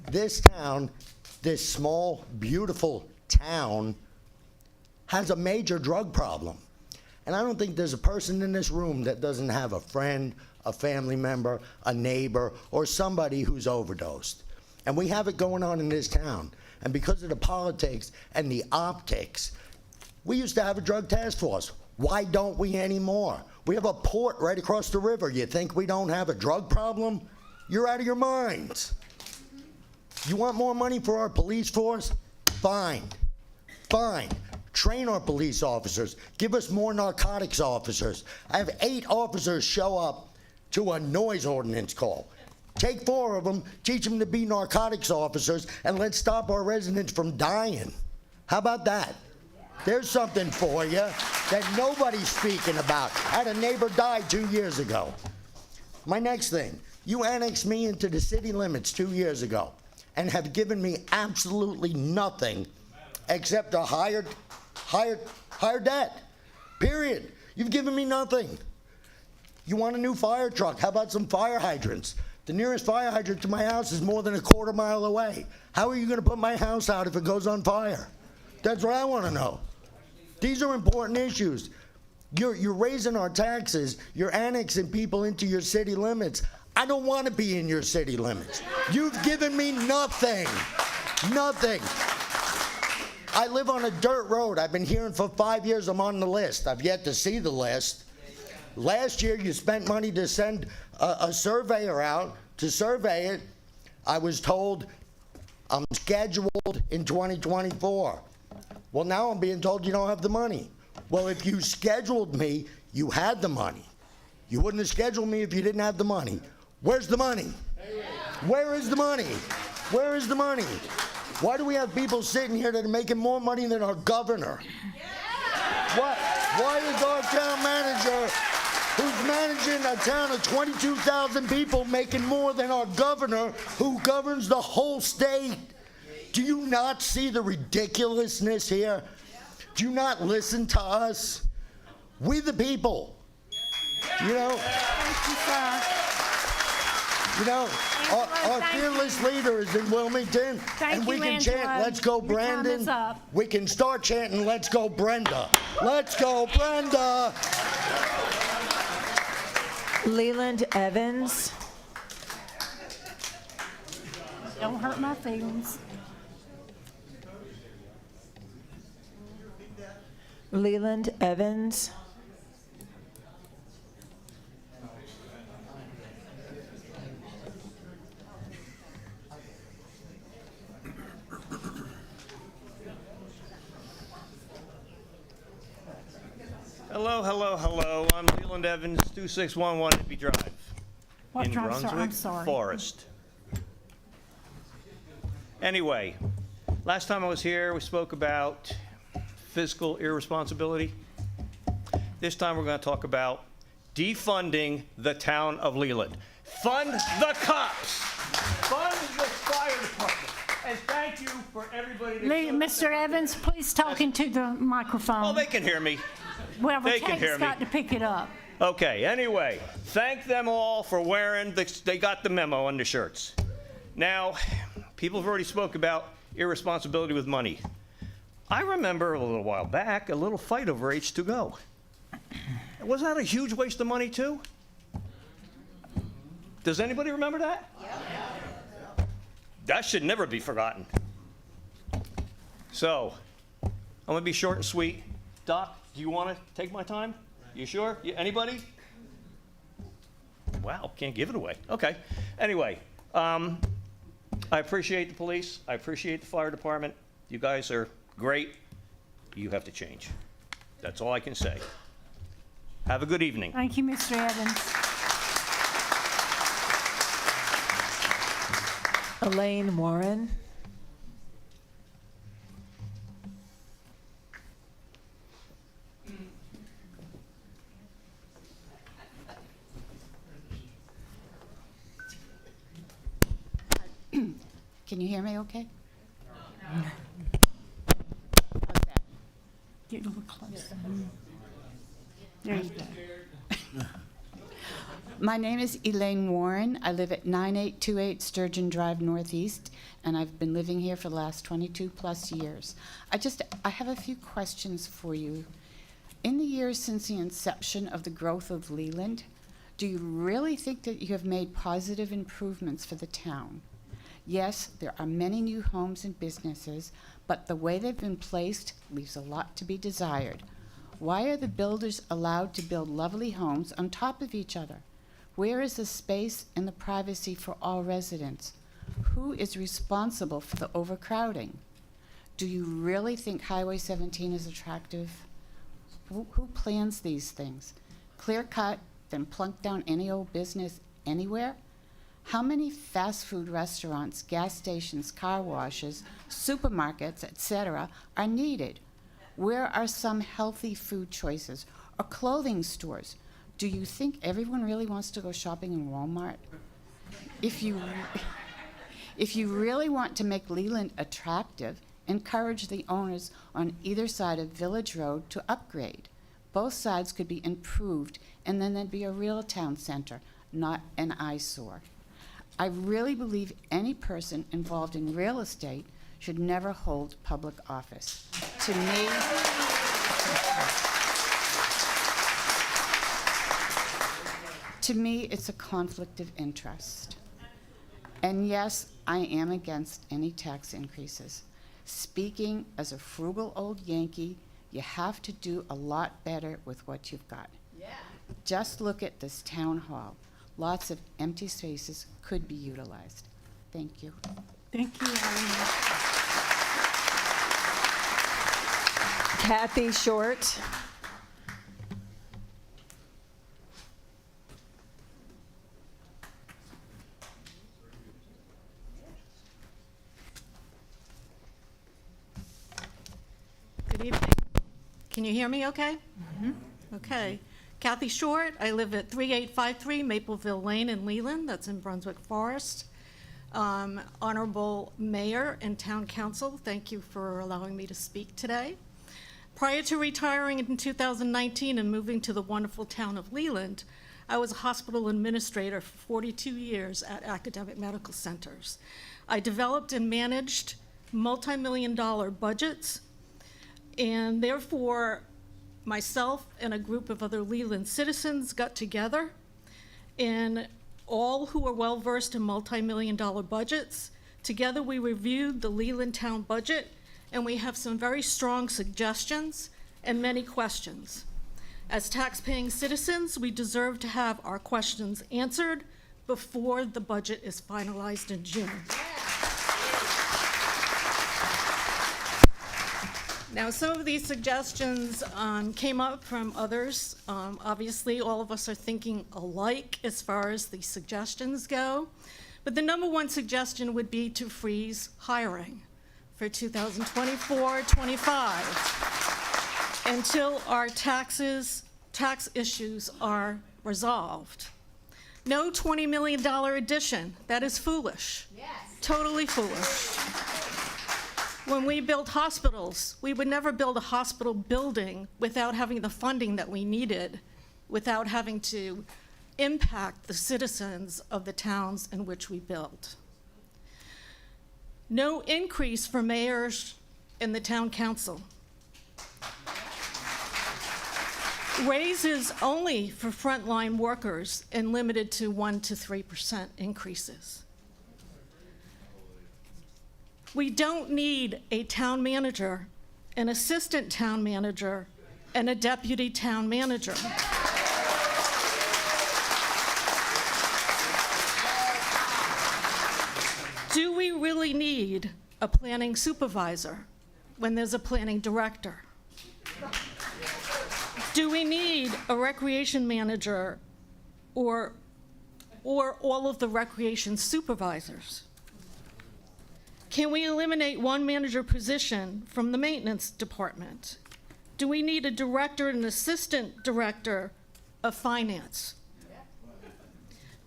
This town, this small, beautiful town, has a major drug problem. And I don't think there's a person in this room that doesn't have a friend, a family member, a neighbor, or somebody who's overdosed. And we have it going on in this town. And because of the politics and the optics, we used to have a drug task force. Why don't we anymore? We have a port right across the river. You think we don't have a drug problem? You're out of your minds. You want more money for our police force? Fine. Fine. Train our police officers. Give us more narcotics officers. I have 8 officers show up to a noise ordinance call. Take 4 of them, teach them to be narcotics officers, and let's stop our residents from dying. How about that? There's something for you that nobody's speaking about. I had a neighbor die 2 years ago. My next thing, you annexed me into the city limits 2 years ago and have given me absolutely nothing except a higher debt. Period. You've given me nothing. You want a new fire truck? How about some fire hydrants? The nearest fire hydrant to my house is more than a quarter mile away. How are you going to put my house out if it goes on fire? That's what I want to know. These are important issues. You're raising our taxes. You're annexing people into your city limits. I don't want to be in your city limits. You've given me nothing. Nothing. I live on a dirt road. I've been hearing for 5 years I'm on the list. I've yet to see the list. Last year, you spent money to send a surveyor out to survey it. I was told I'm scheduled in 2024. Well, now I'm being told you don't have the money. Well, if you scheduled me, you had the money. You wouldn't have scheduled me if you didn't have the money. Where's the money? Where is the money? Where is the money? Why do we have people sitting here that are making more money than our governor? Why is our town manager, who's managing a town of 22,000 people, making more than our governor, who governs the whole state? Do you not see the ridiculousness here? Do you not listen to us? We the people. You know? You know, our fearless leader is in Wilmington, and we can chant, "Let's go, Brandon." We can start chanting, "Let's go, Brenda." Let's go, Brenda. Leland Evans. Don't hurt my feelings. Leland Evans. Hello, hello, hello. I'm Leland Evans, 2611 Hippie Drive. What in drive, sir? I'm Brunswick sorry. Forest. Anyway, last time I was here, we spoke about fiscal irresponsibility. This time we're going to talk about defunding the town of Leland. Fund the cops. Fund the fire department. And thank you for everybody that Mr. Evans, please talk into the microphone. Oh, they can hear me. Well, the they can hear tape's me. got to pick it up. Okay, anyway, thank them all for wearing, they got the memo on the shirts. Now, people have already spoke about irresponsibility with money. I remember a little while back, a little fight over H2Go. Was that a huge waste of money too? Does anybody remember that? Yeah. That should never be forgotten. So, I'm gonna be short and sweet. Doc, do you want to take my time? You sure? Anybody? Wow, can't give it away. Okay. Anyway, I appreciate the police. I appreciate the fire department. You guys are great. You have to change. That's all I can say. Have a good evening. Thank you, Mr. Evans. Elaine Warren. Can you hear me okay? Get a little closer. There you go. My name is Elaine Warren. I live at 9828 Sturgeon Drive Northeast, and I've been living here for the last 22-plus years. I have a few questions for you. In the years since the inception of the growth of Leland, do you really think that you have made positive improvements for the town? Yes, there are many new homes and businesses, but the way they've been placed leaves a lot to be desired. Why are the builders allowed to build lovely homes on top of each other? Where is the space and the privacy for all residents? Who is responsible for the overcrowding? Do you really think Highway 17 is attractive? Who plans these things? Clear cut, then plunk down any old business anywhere? How many fast food restaurants, gas stations, car washes, supermarkets, etc. are needed? Where are some healthy food choices or clothing stores? Do you think everyone really wants to go shopping in Walmart? If you really want to make Leland attractive, encourage the owners on either side of Village Road to upgrade. Both sides could be improved, and then there'd be a real town center, not an eyesore. I really believe any person involved in real estate should never hold public office. To me, it's a conflict of interest. And yes, I am against any tax increases. Speaking as a frugal old Yankee, you have to do a lot better with what you've got. Yeah. Just look at this town hall. Lots of empty spaces could be utilized. Thank you. Thank you, Eileen. Kathy Short. Good evening. Can you hear me okay? Mm-hmm. Okay. Kathy Short. I live at 3853 Mapleville Lane in Leland. That's in Brunswick Forest. Honorable Mayor and Town Council, thank you for allowing me to speak today. Prior to retiring in 2019 and moving to the wonderful town of Leland, I was a hospital administrator for 42 years at academic medical centers. I developed and managed multi-million-dollar budgets, and therefore myself and a group of other Leland citizens got together, and all who are well-versed in multi-million-dollar budgets, together we reviewed the Leland town budget, and we have some very strong suggestions and many questions. As tax-paying citizens, we deserve to have our questions answered before the budget is finalized in June. Now, some of these suggestions came up from others. Obviously, all of us are thinking alike as far as the suggestions go. But the number one suggestion would be to freeze hiring for 2024-25 until our tax issues are resolved. No $20 million addition. That is foolish. Yes. Totally foolish. When we built hospitals, we would never build a hospital building without having the funding that we needed, without having to impact the citizens of the towns in which we built. No increase for mayors and the town council. Raises only for frontline workers and limited to 1% to 3% increases. We don't need a town manager, an assistant town manager, and a deputy town manager. Do we really need a planning supervisor when there's a planning director? Do we need a recreation manager or all of the recreation supervisors? Can we eliminate one manager position from the maintenance department? Do we need a director and an assistant director of finance?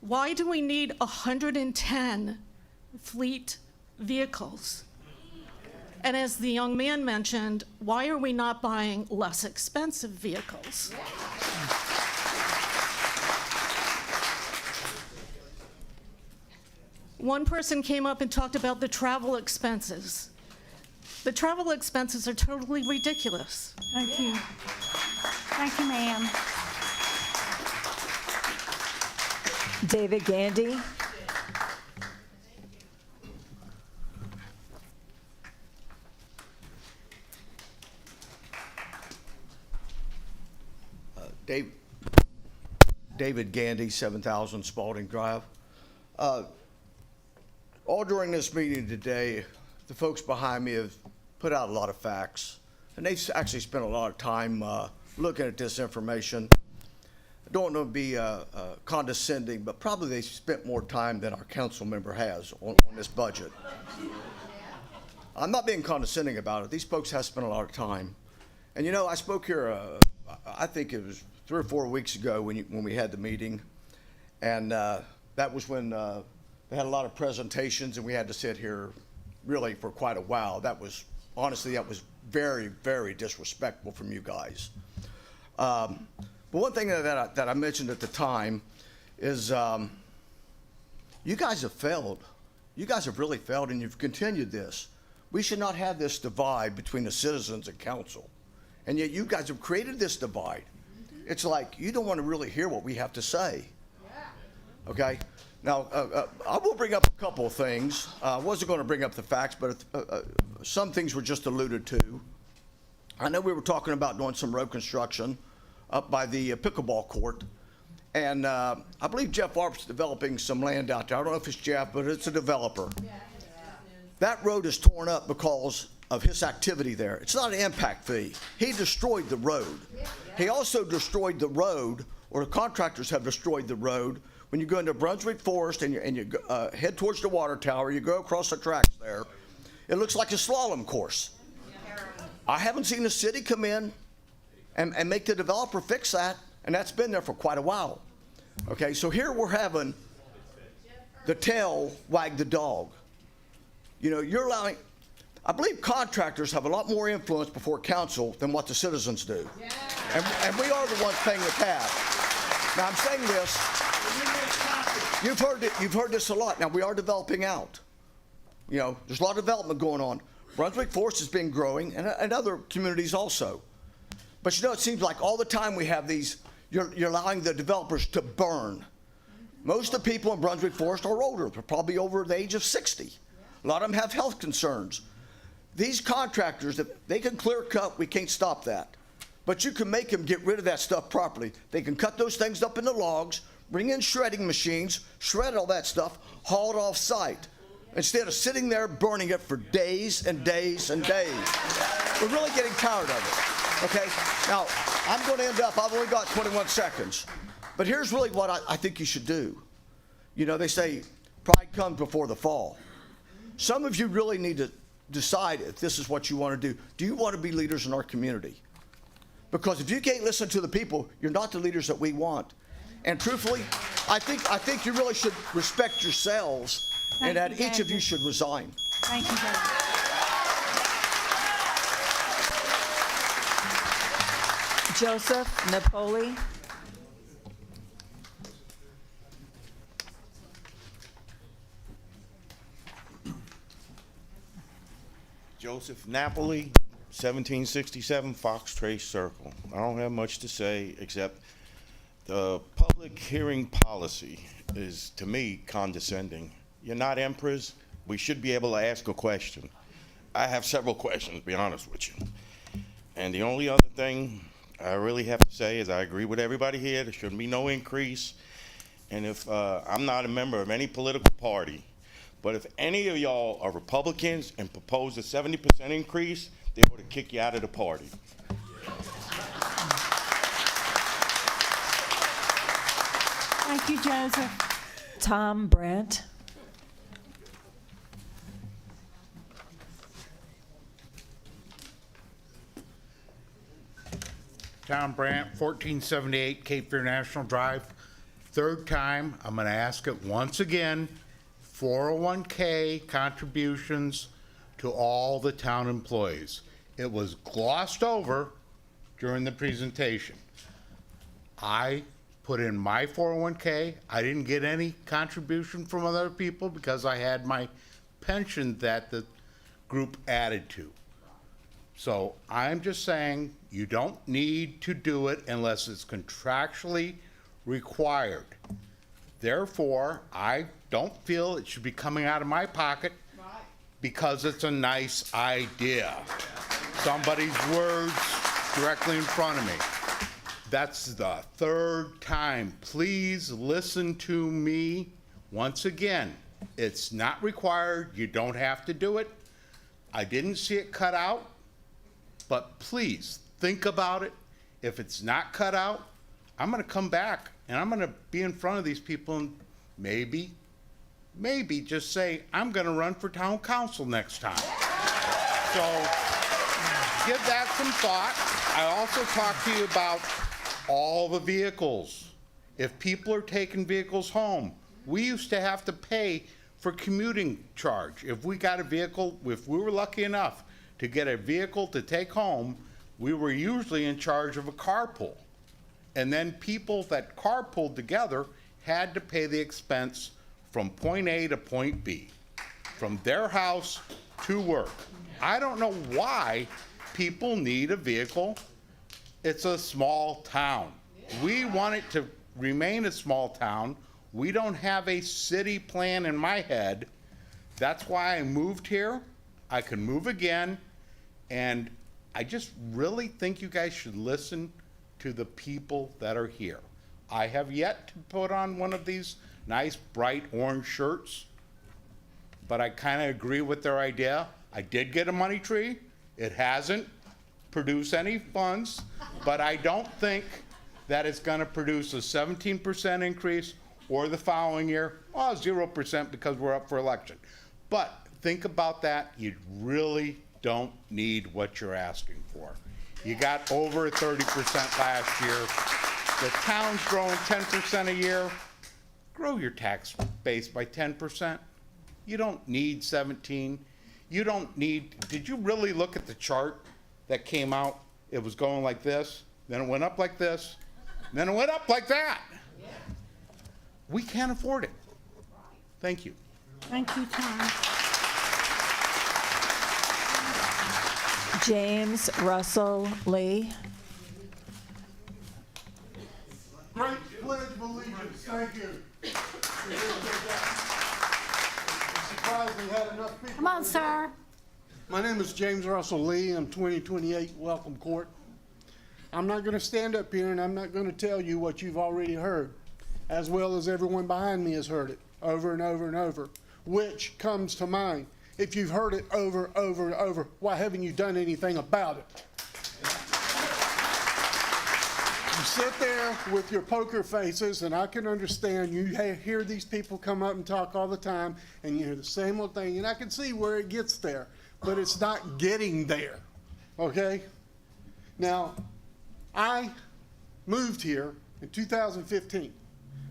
Why do we need 110 fleet vehicles. And as the young man mentioned, why are we not buying less expensive vehicles? One person came up and talked about the travel expenses. The travel expenses are totally ridiculous. Thank you. Thank you, ma'am. David Gandy. David Gandy, 7,000 Spalding Drive. All during this meeting today, the folks behind me have put out a lot of facts, and they've actually spent a lot of time looking at this information. I don't want to be condescending, but probably they spent more time than our council member has on this budget. I'm not being condescending about it. These folks have spent a lot of time. And you know, I spoke here, I think it was 3 or 4 weeks ago when we had the meeting, and that was when they had a lot of presentations, and we had to sit here really for quite a while. That was, honestly, that was very, very disrespectful from you guys. But one thing that I mentioned at the time is you guys have failed. You guys have really failed, and you've continued this. We should not have this divide between the citizens and council. And yet you guys have created this divide. It's like you don't want to really hear what we have to say. Okay? Now, I will bring up a couple of things. I wasn't going to bring up the facts, but some things were just alluded to. I know we were talking about doing some road construction up by the pickleball court. And I believe Jeff Arp's developing some land out there. I don't know if it's Jeff, but it's a developer. That road is torn up because of his activity there. It's not an impact fee. He destroyed the road. He also destroyed the road, or the contractors have destroyed the road. When you go into Brunswick Forest and you head towards the water tower, you go across the tracks there, it looks like a slalom course. I haven't seen the city come in and make the developer fix that, and that's been there for quite a while. Okay, so here we're having the tail wag the dog. You know, you're allowing, I believe contractors have a lot more influence before council than what the citizens do. And we are the ones paying the tab. Now I'm saying this, you've heard this a lot. Now we are developing out. You know, there's a lot of development going on. Brunswick Forest has been growing, and other communities also. But you know, it seems like all the time we have these, you're allowing the developers to burn. Most of the people in Brunswick Forest are older. They're probably over the age of 60. A lot of them have health concerns. These contractors, if they can clear cut, we can't stop that. But you can make them get rid of that stuff properly. They can cut those things up into logs, bring in shredding machines, shred all that stuff, haul it off site, instead of sitting there burning it for days and days and days. We're really getting tired of it. Okay, now I'm going to end up, I've only got 21 seconds, but here's really what I think you should do. You know, they say pride comes before the fall. Some of you really need to decide if this is what you want to do. Do you want to be leaders in our community? Because if you can't listen to the people, you're not the leaders that we want. And truthfully, I think you really should respect yourselves, and that each of you should resign. Thank you, David. Joseph Napoli. Joseph Napoli, 1767 Fox Trace Circle. I don't have much to say except the public hearing policy is, to me, condescending. You're not emperors. We should be able to ask a question. I have several questions, to be honest with you. And the only other thing I really have to say is I agree with everybody here. There shouldn't be no increase. And if I'm not a member of any political party, but if any of y'all are Republicans and propose a 70% increase, they ought to kick you out of the party. Thank you, Joseph. Tom Brandt. Tom Brandt, 1478 Cape Fear National Drive. Third time, I'm going to ask it once again. 401k contributions to all the town employees. It was glossed over during the presentation. I put in my 401k. I didn't get any contribution from other people because I had my pension that the group added to. So I'm just saying you don't need to do it unless it's contractually required. Therefore, I don't feel it should be coming out of my pocket because it's a nice idea. Somebody's words directly in front of me. That's the third time. Please listen to me once again. It's not required. You don't have to do it. I didn't see it cut out, but please think about it. If it's not cut out, I'm going to come back and I'm going to be in front of these people and maybe just say, I'm going to run for town council next time. So give that some thought. I also talked to you about all the vehicles. If people are taking vehicles home, we used to have to pay for commuting charge. If we got a vehicle, if we were lucky enough to get a vehicle to take home, we were usually in charge of a carpool. And then people that carpooled together had to pay the expense from point A to point B, from their house to work. I don't know why people need a vehicle. It's a small town. We want it to remain a small town. We don't have a city plan in my head. That's why I moved here. I can move again. And I just really think you guys should listen to the people that are here. I have yet to put on one of these nice bright orange shirts, but I kind of agree with their idea. I did get a money tree. It hasn't produced any funds, but I don't think that it's going to produce a 17% increase or the following year, 0% because we're up for election. But think about that. You really don't need what you're asking for. You got over 30% last year. The town's growing 10% a year. Grow your tax base by 10%. You don't need 17. You don't need, did you really look at the chart that came out? It was going like this, then it went up like this, then it went up like that. We can't afford it. Thank you. Thank you, Tom. James Russell Lee. Great pledge of allegiance. Thank you. Surprised we had enough people. Come on, sir. My name is James Russell Lee. I'm 2028 Welcome Court. I'm not going to stand up here and I'm not going to tell you what you've already heard, as well as everyone behind me has heard it over and over and over, which comes to mind. If you've heard it over, over, and over, why haven't you done anything about it? You sit there with your poker faces, and I can understand you hear these people come up and talk all the time, and you hear the same old thing, and I can see where it gets there, but it's not getting there, okay? Now, I moved here in 2015.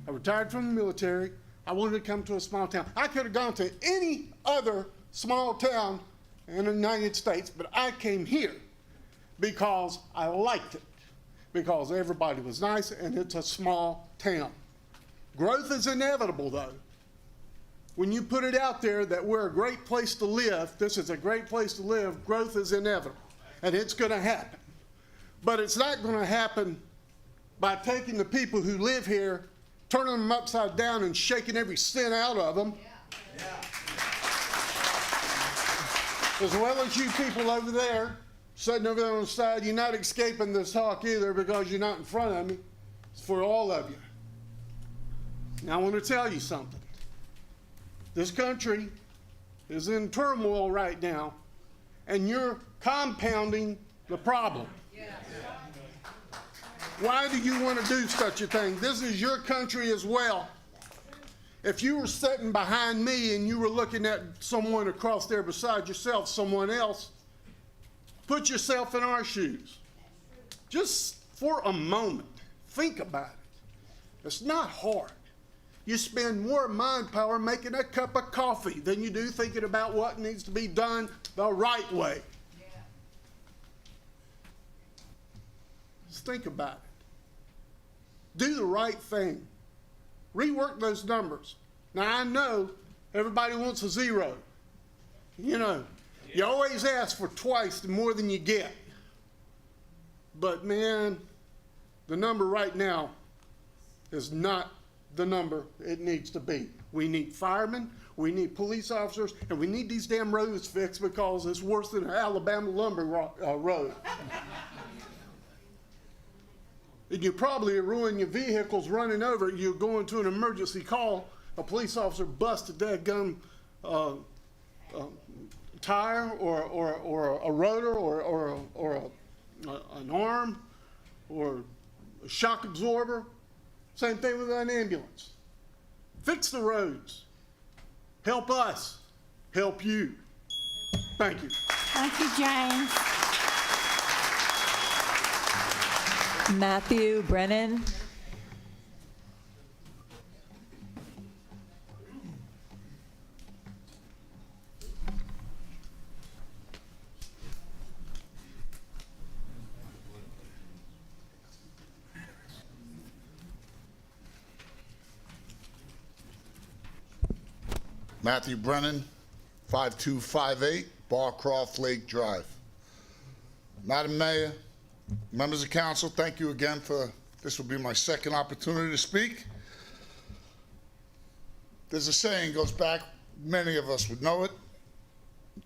I retired from the military. I wanted to come to a small town. I could have gone to any other small town in the United States, but I came here because I liked it, because everybody was nice and it's a small town. Growth is inevitable, though. When you put it out there that we're a great place to live, this is a great place to live, growth is inevitable, and it's going to happen. But it's not going to happen by taking the people who live here, turning them upside down and shaking every cent out of them. As well as you people over there, sitting over there on the side, you're not escaping this talk either because you're not in front of me. It's for all of you. Now I want to tell you something. This country is in turmoil right now, and you're compounding the problem. Why do you want to do such a thing? This is your country as well. If you were sitting behind me and you were looking at someone across there beside yourself, someone else, put yourself in our shoes. Just for a moment, think about it. It's not hard. You spend more mind power making a cup of coffee than you do thinking about what needs to be done the right way. Just think about it. Do the right thing. Rework those numbers. Now, I know everybody wants a zero. You know, you always ask for twice more than you get. But man, the number right now is not the number it needs to be. We need firemen, we need police officers, and we need these damn roads fixed because it's worse than an Alabama lumber road. And you probably ruin your vehicles running over it. You're going to an emergency call, a police officer busted that gun tire or a rotor or an arm or a shock absorber. Same thing with an ambulance. Fix the roads. Help us. Help you. Thank you. Thank you, James. Matthew Brennan. Matthew Brennan, 5258 Barcroft Lake Drive. Madam Mayor, members of council, thank you again for, this will be my second opportunity to speak. There's a saying goes back, many of us would know it,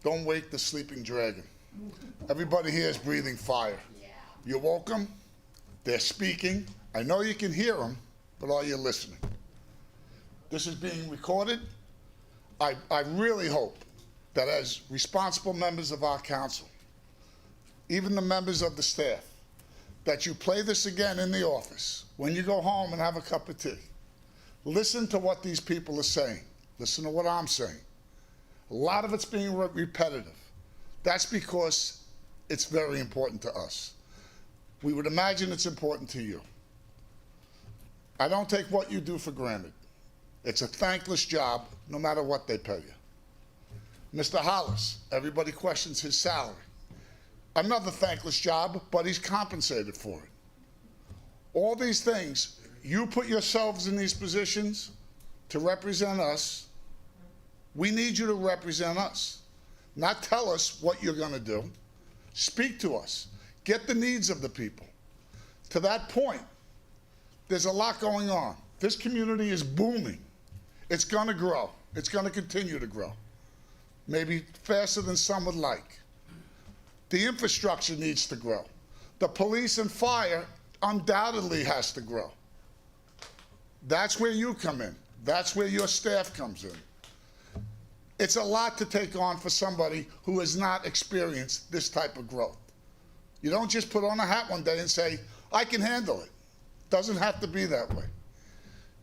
don't wake the sleeping dragon. Everybody here is breathing fire. You woke them, they're speaking. I know you can hear them, but are you listening? This is being recorded. I really hope that as responsible members of our council, even the members of the staff, that you play this again in the office when you go home and have a cup of tea. Listen to what these people are saying. Listen to what I'm saying. A lot of it's being repetitive. That's because it's very important to us. We would imagine it's important to you. I don't take what you do for granted. It's a thankless job, no matter what they pay you. Mr. Hollis, everybody questions his salary. Another thankless job, but he's compensated for it. All these things, you put yourselves in these positions to represent us. We need you to represent us, not tell us what you're going to do. Speak to us. Get the needs of the people. To that point, there's a lot going on. This community is booming. It's going to grow. It's going to continue to grow. Maybe faster than some would like. The infrastructure needs to grow. The police and fire undoubtedly has to grow. That's where you come in. That's where your staff comes in. It's a lot to take on for somebody who has not experienced this type of growth. You don't just put on a hat one day and say, I can handle it. Doesn't have to be that way.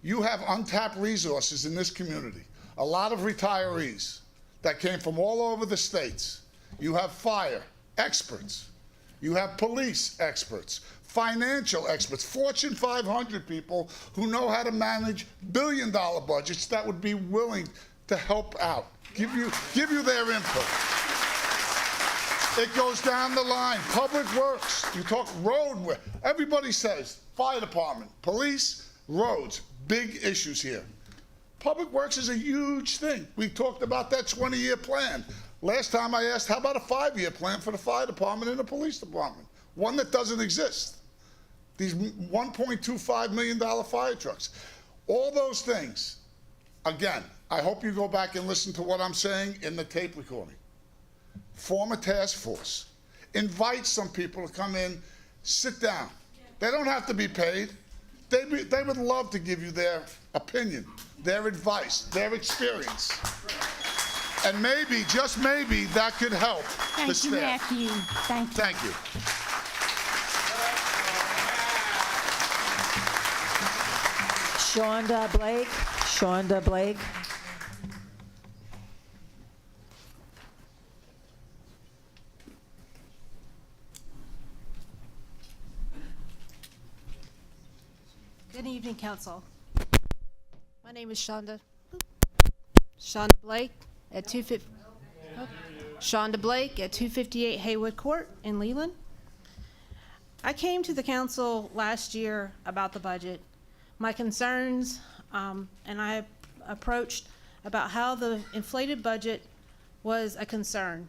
You have untapped resources in this community. A lot of retirees that came from all over the states. You have fire experts. You have police experts, financial experts, Fortune 500 people who know how to manage billion-dollar budgets that would be willing to help out, give you their input. It goes down the line. Public Works, you talk road, everybody says fire department, police, roads, big issues here. Public Works is a huge thing. We talked about that 20-year plan. Last time I asked, how about a 5-year plan for the fire department and the police department? One that doesn't exist. These $1.25 million fire trucks. All those things. Again, I hope you go back and listen to what I'm saying in the tape recording. Form a task force. Invite some people to come in, sit down. They don't have to be paid. They would love to give you their opinion, their advice, their experience. And maybe, just maybe, that could help the staff. Thank you, Matthew. Thank you. Thank you. Shonda Blake. Shonda Blake. Good evening, Council. My name is Shonda Blake at 258 Haywood Court in Leland. I came to the council last year about the budget, my concerns, and I approached about how the inflated budget was a concern.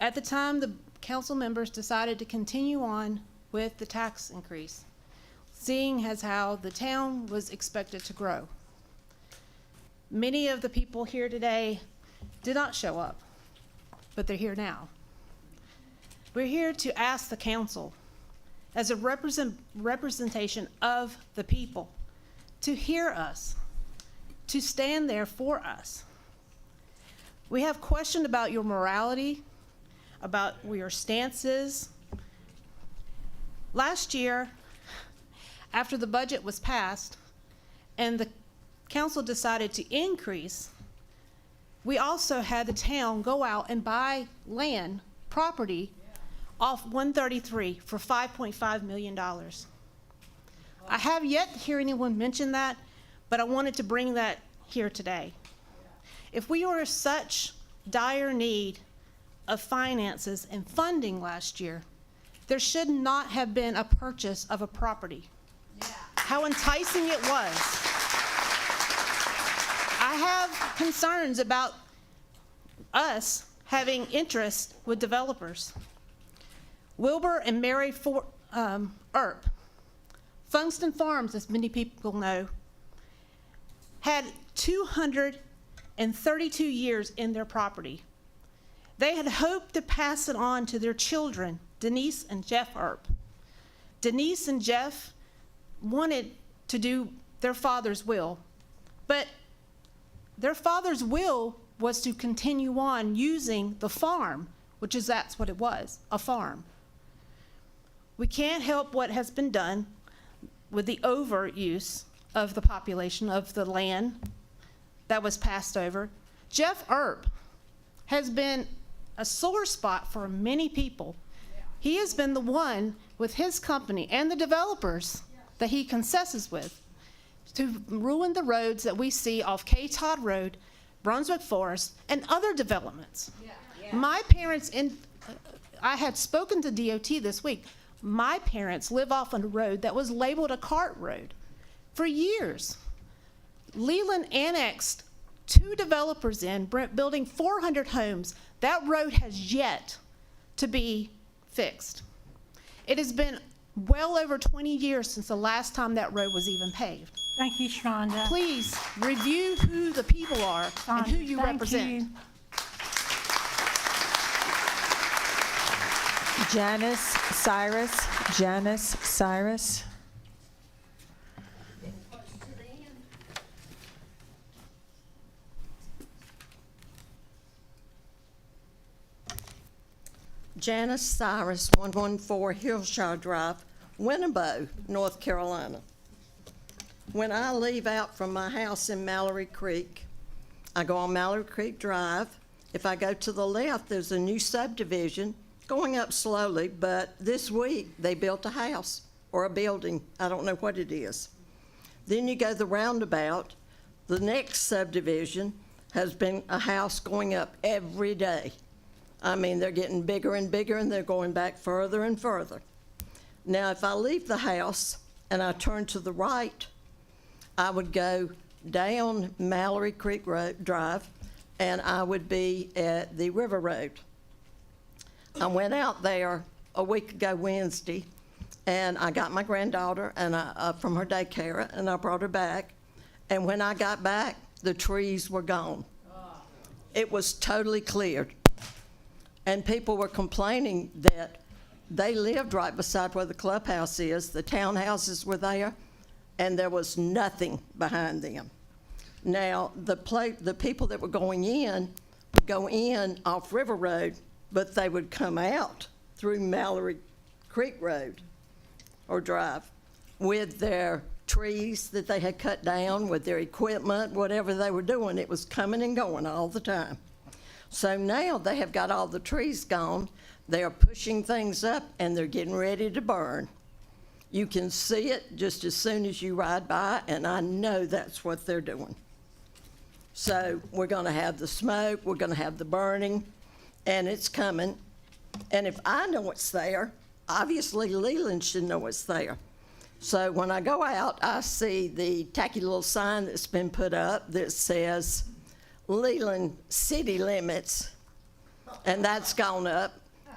At the time, the council members decided to continue on with the tax increase, seeing as how the town was expected to grow. Many of the people here today did not show up, but they're here now. We're here to ask the council, as a representation of the people, to hear us, to stand there for us. We have questioned about your morality, about your stances. Last year, after the budget was passed and the council decided to increase, we also had the town go out and buy land, property, off 133 for $5.5 million. I have yet to hear anyone mention that, but I wanted to bring that here today. If we were in such dire need of finances and funding last year, there should not have been a purchase of a property. How enticing it was. I have concerns about us having interest with developers. Wilbur and Mary Earp, Funkston Farms, as many people know, had 232 years in their property. They had hoped to pass it on to their children, Denise and Jeff Earp. Denise and Jeff wanted to do their father's will, but their father's will was to continue on using the farm, that's what it was, a farm. We can't help what has been done with the overuse of the population of the land that was passed over. Jeff Earp has been a sore spot for many people. He has been the one with his company and the developers that he concesses with to ruin the roads that we see off K. Todd Road, Brunswick Forest, and other developments. My parents, I had spoken to DOT this week. My parents live off on a road that was labeled a cart road for years. Leland annexed 2 developers in, building 400 homes. That road has yet to be fixed. It has been well over 20 years since the last time that road was even paved. Thank you, Shonda. Please review who the people are and who you represent. Janice Cyrus. Janice Cyrus, 114 Hillshire Drive, Winnebago, North Carolina. When I leave out from my house in Mallory Creek, I go on Mallory Creek Drive. If I go to the left, there's a new subdivision going up slowly, but this week they built a house or a building. I don't know what it is. Then you go the roundabout. The next subdivision has been a house going up every day. I mean, they're getting bigger and bigger, and they're going back further and further. Now, if I leave the house and I turn to the right, I would go down Mallory Creek Drive, and I would be at the River Road. I went out there a week ago Wednesday, and I got my granddaughter from her daycare, and I brought her back. And when I got back, the trees were gone. It was totally cleared. And people were complaining that they lived right beside where the clubhouse is. The townhouses were there, and there was nothing behind them. Now, the people that were going in would go in off River Road, but they would come out through Mallory Creek Road or Drive with their trees that they had cut down, with their equipment, whatever they were doing. It was coming and going all the time. So now they have got all the trees gone. They are pushing things up, and they're getting ready to burn. You can see it just as soon as you ride by, and I know that's what they're doing. So we're going to have the smoke, we're going to have the burning, and it's coming. And if I know it's there, obviously Leland should know it's there. So when I go out, I see the tacky little sign that's been put up that says Leland city limits, and that's gone up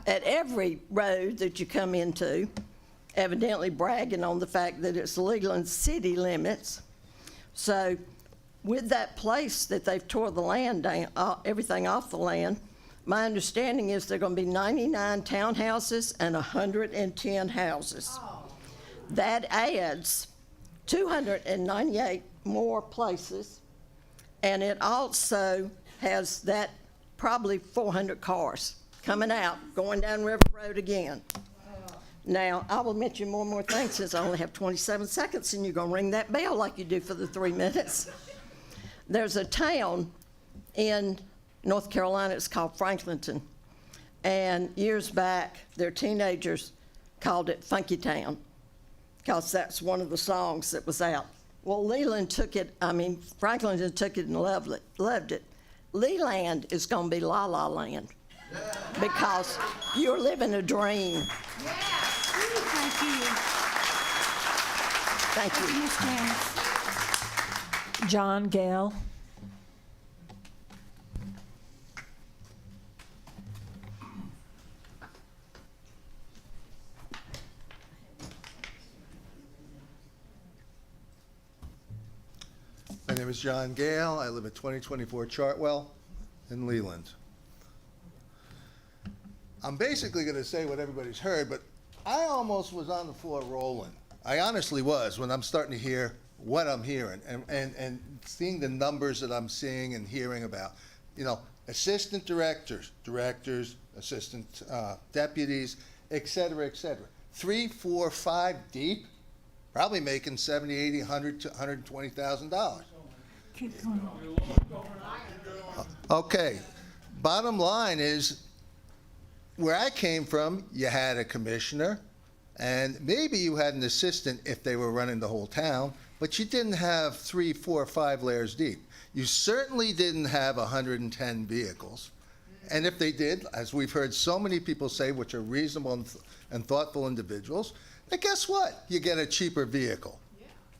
at every road that you come into, evidently bragging on the fact that it's Leland city limits. So with that place that they've tore the land down, everything off the land, my understanding is there are going to be 99 townhouses and 110 houses. That adds 298 more places, and it also has that probably 400 cars coming out, going down River Road again. Now, I will mention one more thing since I only have 27 seconds, and you're going to ring that bell like you do for the 3 minutes. There's a town in North Carolina, it's called Franklinton, and years back, their teenagers called it Funky Town, because that's one of the songs that was out. Well, Franklinton took it and loved it. Leland is going to be La La Land, because you're living a dream. Thank you. Thank you. Ms. Janice. John Gale. My name is John Gale. I live at 2024 Chartwell in Leland. I'm basically going to say what everybody's heard, but I almost was on the floor rolling. I honestly was when I'm starting to hear what I'm hearing and seeing the numbers that I'm seeing and hearing about. You know, assistant directors, assistant deputies, et cetera, et cetera. 3, 4, 5 deep, probably making $70, $80, $100 to $120,000. Keep going. Okay, bottom line is, where I came from, you had a commissioner, and maybe you had an assistant if they were running the whole town, but you didn't have 3, 4, 5 layers deep. You certainly didn't have 110 vehicles. And if they did, as we've heard so many people say, which are reasonable and thoughtful individuals, then guess what? You get a cheaper vehicle,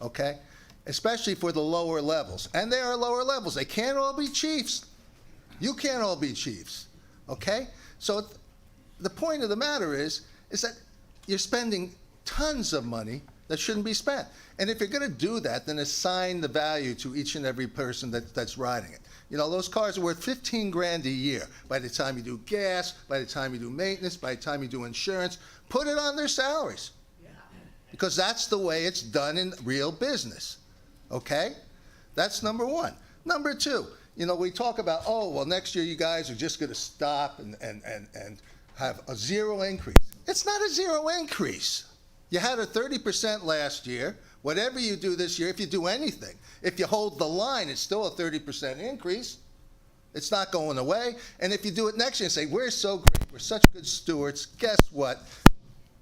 okay? Especially for the lower levels. And there are lower levels. They can't all be chiefs. You can't all be chiefs, okay? So the point of the matter is that you're spending tons of money that shouldn't be spent. And if you're going to do that, then assign the value to each and every person that's riding it. You know, those cars are worth 15 grand a year. By the time you do gas, by the time you do maintenance, by the time you do insurance, put it on their salaries. Because that's the way it's done in real business, okay? That's number one. Number two, you know, we talk about, oh, well, next year you guys are just going to stop and have a zero increase. It's not a zero increase. You had a 30% last year. Whatever you do this year, if you do anything, if you hold the line, it's still a 30% increase. It's not going away. And if you do it next year and say, we're so great, we're such good stewards, guess what?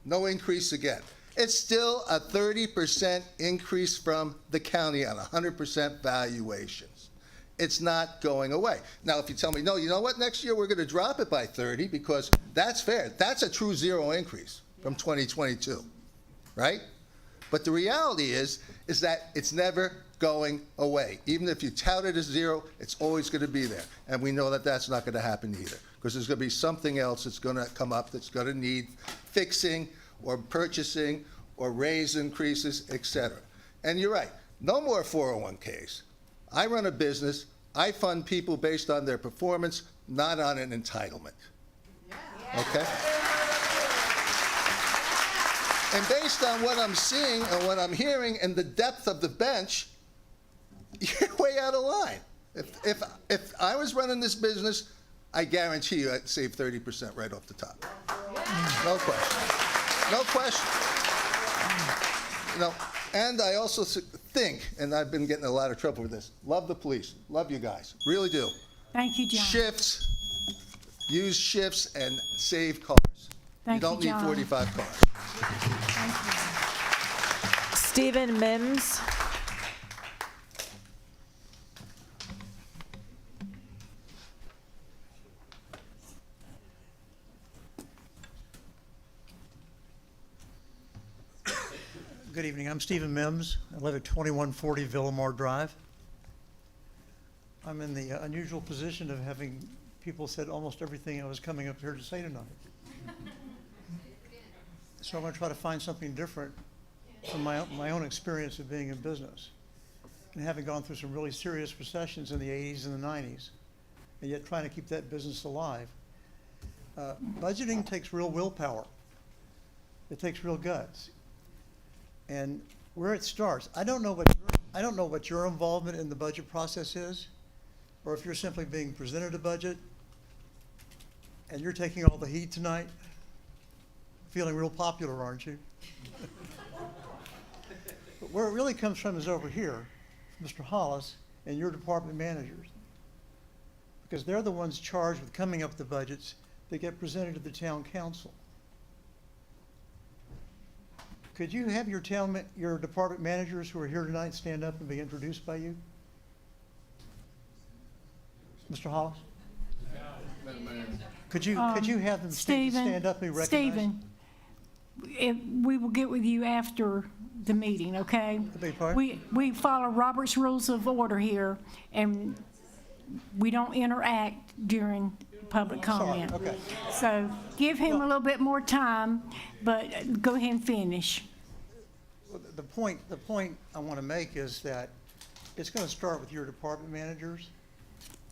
No increase again. It's still a 30% increase from the county on 100% valuations. It's not going away. Now, if you tell me, no, you know what, next year we're going to drop it by 30 because that's fair. That's a true zero increase from 2022, right? But the reality is that it's never going away. Even if you tout it as zero, it's always going to be there. And we know that that's not going to happen either, because there's going to be something else that's going to come up that's going to need fixing or purchasing or raise increases, et cetera. And you're right, no more 401ks. I run a business. I fund people based on their performance, not on an entitlement. Okay? And based on what I'm seeing and what I'm hearing and the depth of the bench, you're way out of line. If I was running this business, I guarantee you I'd save 30% right off the top. No question. No question. You know, and I also think, and I've been getting in a lot of trouble with this, love the police. Love you guys. Really do. Thank you, John. Shifts. Use shifts and save cars. Thank you don't you, John. need 45 cars. Thank you. Stephen Mims. Good evening. I'm Stephen Mims. I live at 2140 Villamar Drive. I'm in the unusual position of having people said almost everything I was coming up here to say tonight. So I'm going to try to find something different from my own experience of being in business and having gone through some really serious recessions in the 80s and the 90s, and yet trying to keep that business alive. Budgeting takes real willpower. It takes real guts. And where it starts, I don't know what your involvement in the budget process is, or if you're simply being presented a budget and you're taking all the heat tonight. Feeling real popular, aren't you? But where it really comes from is over here, Mr. Hollis and your department managers, because they're the ones charged with coming up with the budgets that get presented to the town council. Could you have your department managers who are here tonight stand up and be introduced by you? Mr. Hollis? Could you have them stand up and be recognized? Stephen, we will get with you after the meeting, okay? We follow Robert's Rules of Order here, and we don't interact during public comment. Okay. So give him a little bit more time, but go ahead and finish. The point I want to make is that it's going to start with your department managers,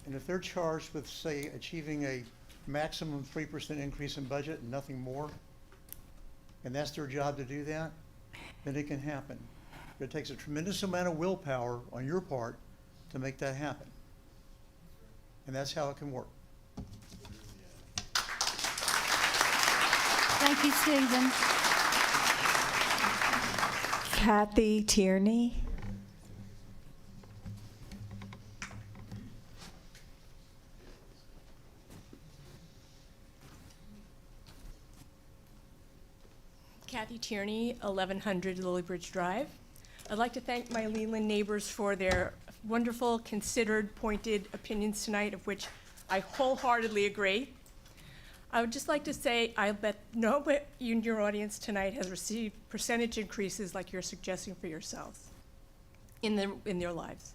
and if they're charged with, say, achieving a maximum 3% increase in budget and nothing more, and that's their job to do that, then it can happen. But it takes a tremendous amount of willpower on your part to make that happen. And that's how it can work. Thank you, Stephen. Kathy Tierney. Kathy Tierney, 1100 Lilybridge Drive. I'd like to thank my Leland neighbors for their wonderful, considered, pointed opinions tonight, of which I wholeheartedly agree. I would just like to say, I bet nobody in your audience tonight has received percentage increases like you're suggesting for yourselves in their lives.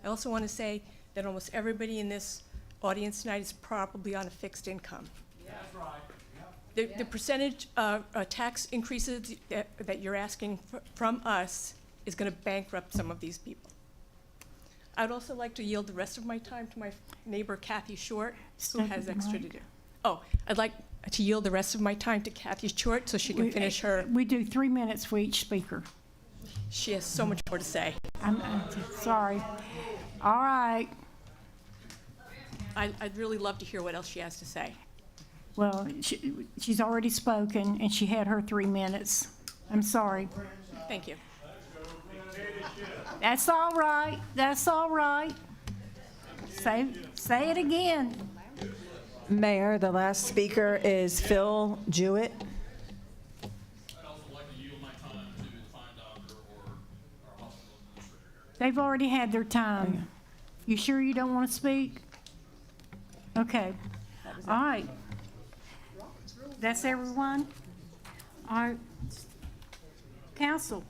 I also want to say that almost everybody in this audience tonight is probably on a fixed income. That's right. The percentage tax increases that you're asking from us is going to bankrupt some of these people. I'd also like to yield the rest of my time to my neighbor Kathy Short, who has extra to do. Oh, I'd like to yield the rest of my time to Kathy Short so she can finish her. We do 3 minutes for each speaker. She has so much more to say. I'm sorry. All right. I'd really love to hear what else she has to say. Well, she's already spoken, and she had her 3 minutes. I'm sorry. Thank you. That's all right. That's all right. Say it again. Mayor, the last speaker is Phil Jewett. I'd also like to yield my time to the fine doctor or our hospital administrator. They've already had their time. You sure you don't want to speak? Okay. All right. That's everyone? All right. Council,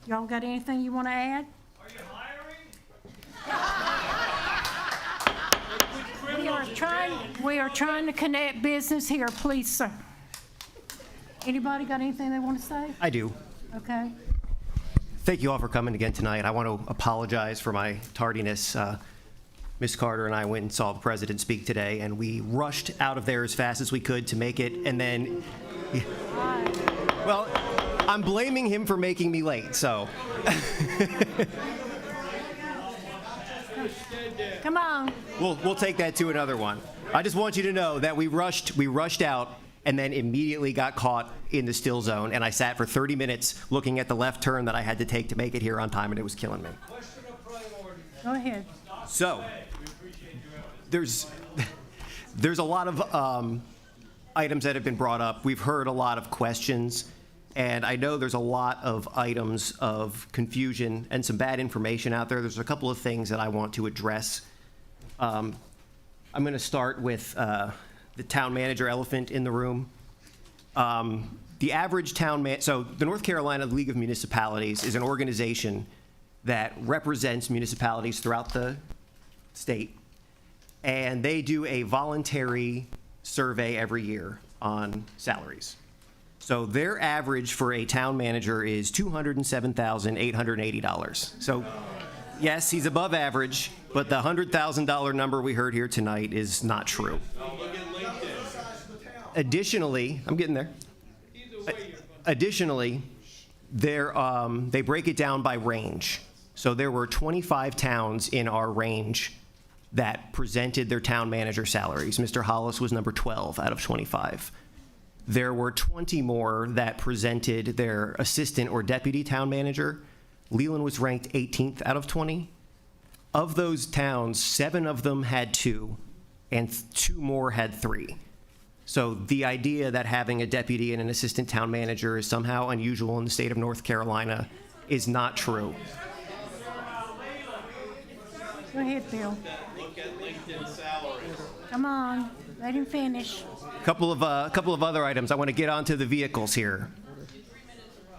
y'all got anything you want to add? Are you hiring? We are trying to connect business here, please, sir. Anybody got anything they want to say? I do. Okay. Thank you all for coming again tonight. I want to apologize for my tardiness. Ms. Carter and I went and saw the president speak today, and we rushed out of there as fast as we could to make it, and then, well, I'm blaming him for making me late, so. Come on. We'll take that to another one. I just want you to know that we rushed out and then immediately got caught in the still zone, and I sat for 30 minutes looking at the left turn that I had to take to make it here on time, and it was killing me. Go ahead. So, there's a lot of items that have been brought up. We've heard a lot of questions. And I know there's a lot of items of confusion and some bad information out there. There's a couple of things that I want to address. I'm going to start with the town manager elephant in the room. The average so the North Carolina League of Municipalities is an organization that represents municipalities throughout the state. And they do a voluntary survey every year on salaries. So their average for a town manager is $207,880. So yes, he's above average, but the $100,000 number we heard here tonight is not true. Additionally, I'm getting there. Additionally, they break it down by range. So there were 25 towns in our range that presented their town manager salaries. Mr. Hollis was number 12 out of 25. There were 20 more that presented their assistant or deputy town manager. Leland was ranked 18th out of 20. Of those towns, 7 of them had 2, and 2 more had 3. So the idea that having a deputy and an assistant town manager is somehow unusual in the state of North Carolina is not true. Go ahead, Bill. Look at LinkedIn salary. Come on, let him finish. Couple of other items. I want to get onto the vehicles here.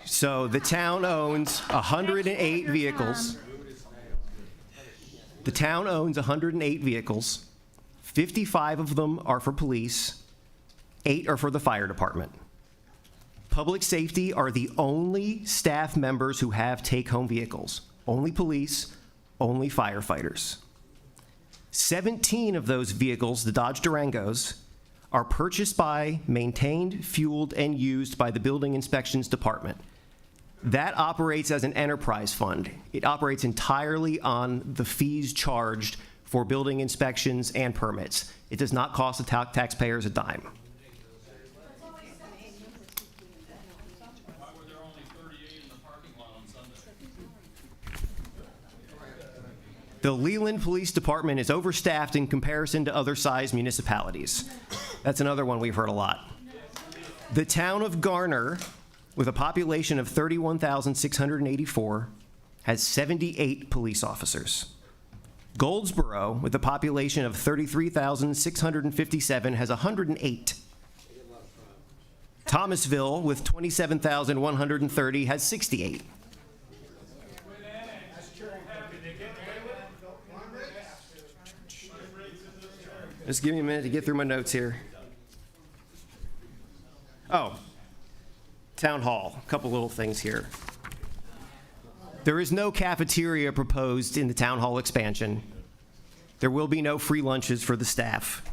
So the town owns 108 vehicles. The town owns 108 vehicles. 55 of them are for police. 8 are for the fire department. Public safety are the only staff members who have take-home vehicles. Only police, only firefighters. 17 of those vehicles, the Dodge Durangos, are purchased by, maintained, fueled, and used by the Building Inspections Department. That operates as an enterprise fund. It operates entirely on the fees charged for building inspections and permits. It does not cost the taxpayers a dime. Why were there only 38 in the parking lot on Sunday? The Leland Police Department is overstaffed in comparison to other sized municipalities. That's another one we've heard a lot. The town of Garner, with a population of 31,684, has 78 police officers. Goldsboro, with a population of 33,657, has 108. Thomasville, with 27,130, has 68. Just give me a minute to get through my notes here. Oh, Town Hall, a couple little things here. There is no cafeteria proposed in the Town Hall expansion. There will be no free lunches for the staff.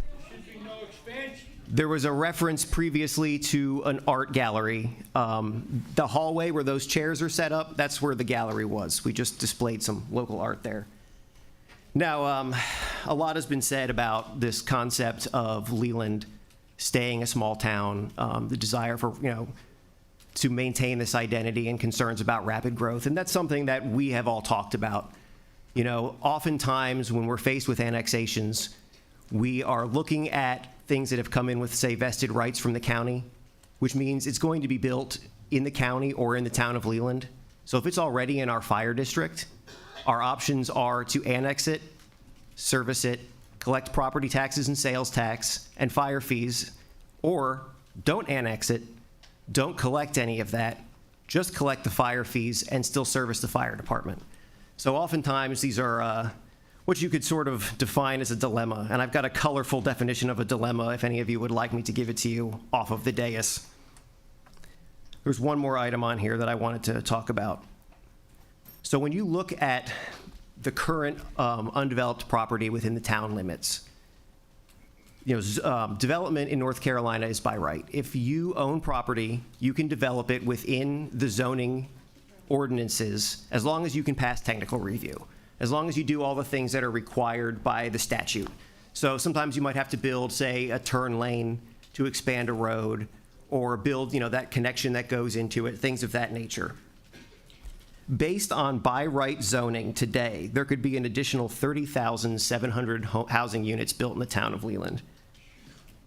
There was a reference previously to an art gallery. The hallway where those chairs are set up, that's where the gallery was. We just displayed some local art there. Now, a lot has been said about this concept of Leland staying a small town, the desire for, to maintain this identity and concerns about rapid growth. And that's something that we have all talked about. Oftentimes when we're faced with annexations, we are looking at things that have come in with, say, vested rights from the county, which means it's going to be built in the county or in the town of Leland. So if it's already in our fire district, our options are to annex it, service it, collect property taxes and sales tax and fire fees, or don't annex it, don't collect any of that, just collect the fire fees and still service the fire department. So oftentimes these are what you could sort of define as a dilemma, and I've got a colorful definition of a dilemma if any of you would like me to give it to you off of the dais. There's one more item on here that I wanted to talk about. So when you look at the current undeveloped property within the town limits, development in North Carolina is by right. If you own property, you can develop it within the zoning ordinances as long as you can pass technical review, as long as you do all the things that are required by the statute. So sometimes you might have to build, say, a turn lane to expand a road, or build, that connection that goes into it, things of that nature. Based on by right zoning today, there could be an additional 30,700 housing units built in the town of Leland.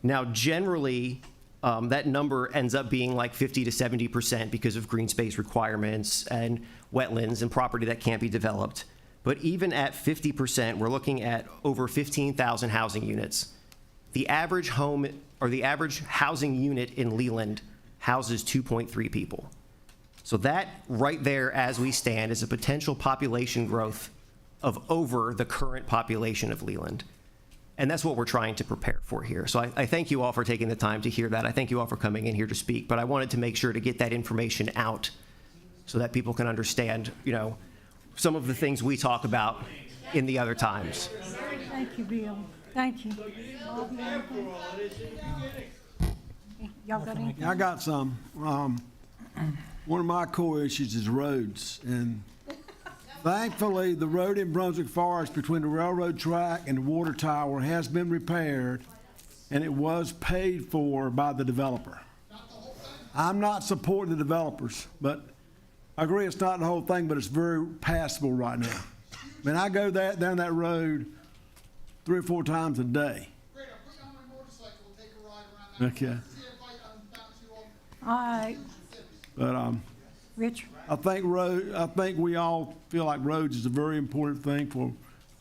Now, generally, that number ends up being like 50 to 70% because of green space requirements and wetlands and property that can't be developed. But even at 50%, we're looking at over 15,000 housing units. The average home or the average housing unit in Leland houses 2.3 people. So that right there, as we stand, is a potential population growth of over the current population of Leland. And that's what we're trying to prepare for here. So I thank you all for taking the time to hear that. I thank you all for coming in here to speak, but I wanted to make sure to get that information out so that people can understand, you know, some of the things we talk about in the other times. Thank you, Bill. Thank you. Y'all got anything? I got some. One of my core issues is roads, and thankfully, the road in Brunswick Forest between the railroad track and the water tower has been repaired, and it was paid for by the developer. I'm not supporting the developers, but I agree it's not the whole thing, but it's very passable right now. I mean, I go down that road 3 or 4 times a day. Okay. All right. But Richard? I think we all feel like roads is a very important thing for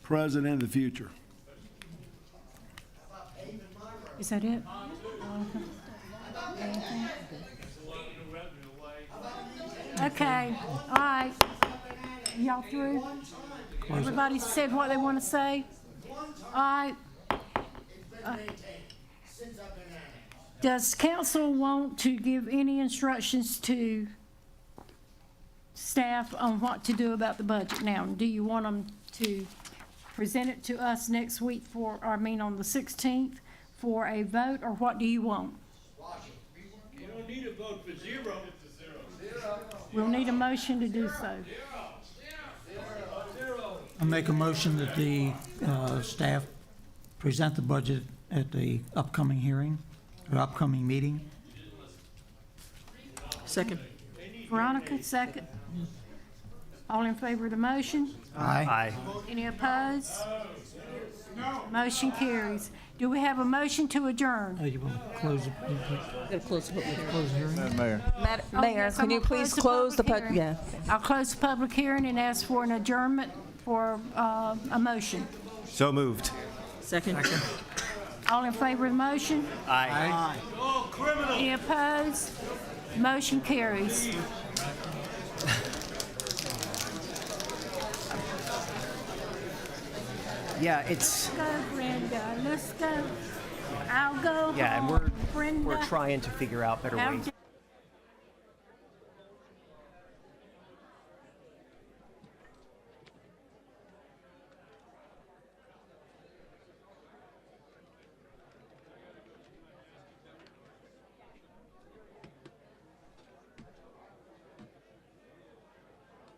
present and the future. Is that it? Okay, all right. Y'all through? Everybody said what they want to say? All right. Does council want to give any instructions to staff on what to do about the budget now? Do you want them to present it to us next week on the 16th for a vote, or what do you want? You don't need a vote for zero. We'll need a motion to do so. I make a motion that the staff present the budget at the upcoming hearing, or upcoming meeting. Second. Veronica, second. All in favor of the motion? Aye. Any opposed? Motion carries. Do we have a motion to adjourn? You want to close it? Close the hearing? Madam Mayor. Oh, Mayor, yes, can I'm you gonna please close the hearing. yeah. I'll close the public hearing and ask for an adjournment for a motion. So moved. Second. All in favor of the motion? Aye. Any opposed? Motion carries. Yeah, it's, Go, Brenda, let's go. I'll go yeah, and home. Brenda. we're trying to figure out better I'll ways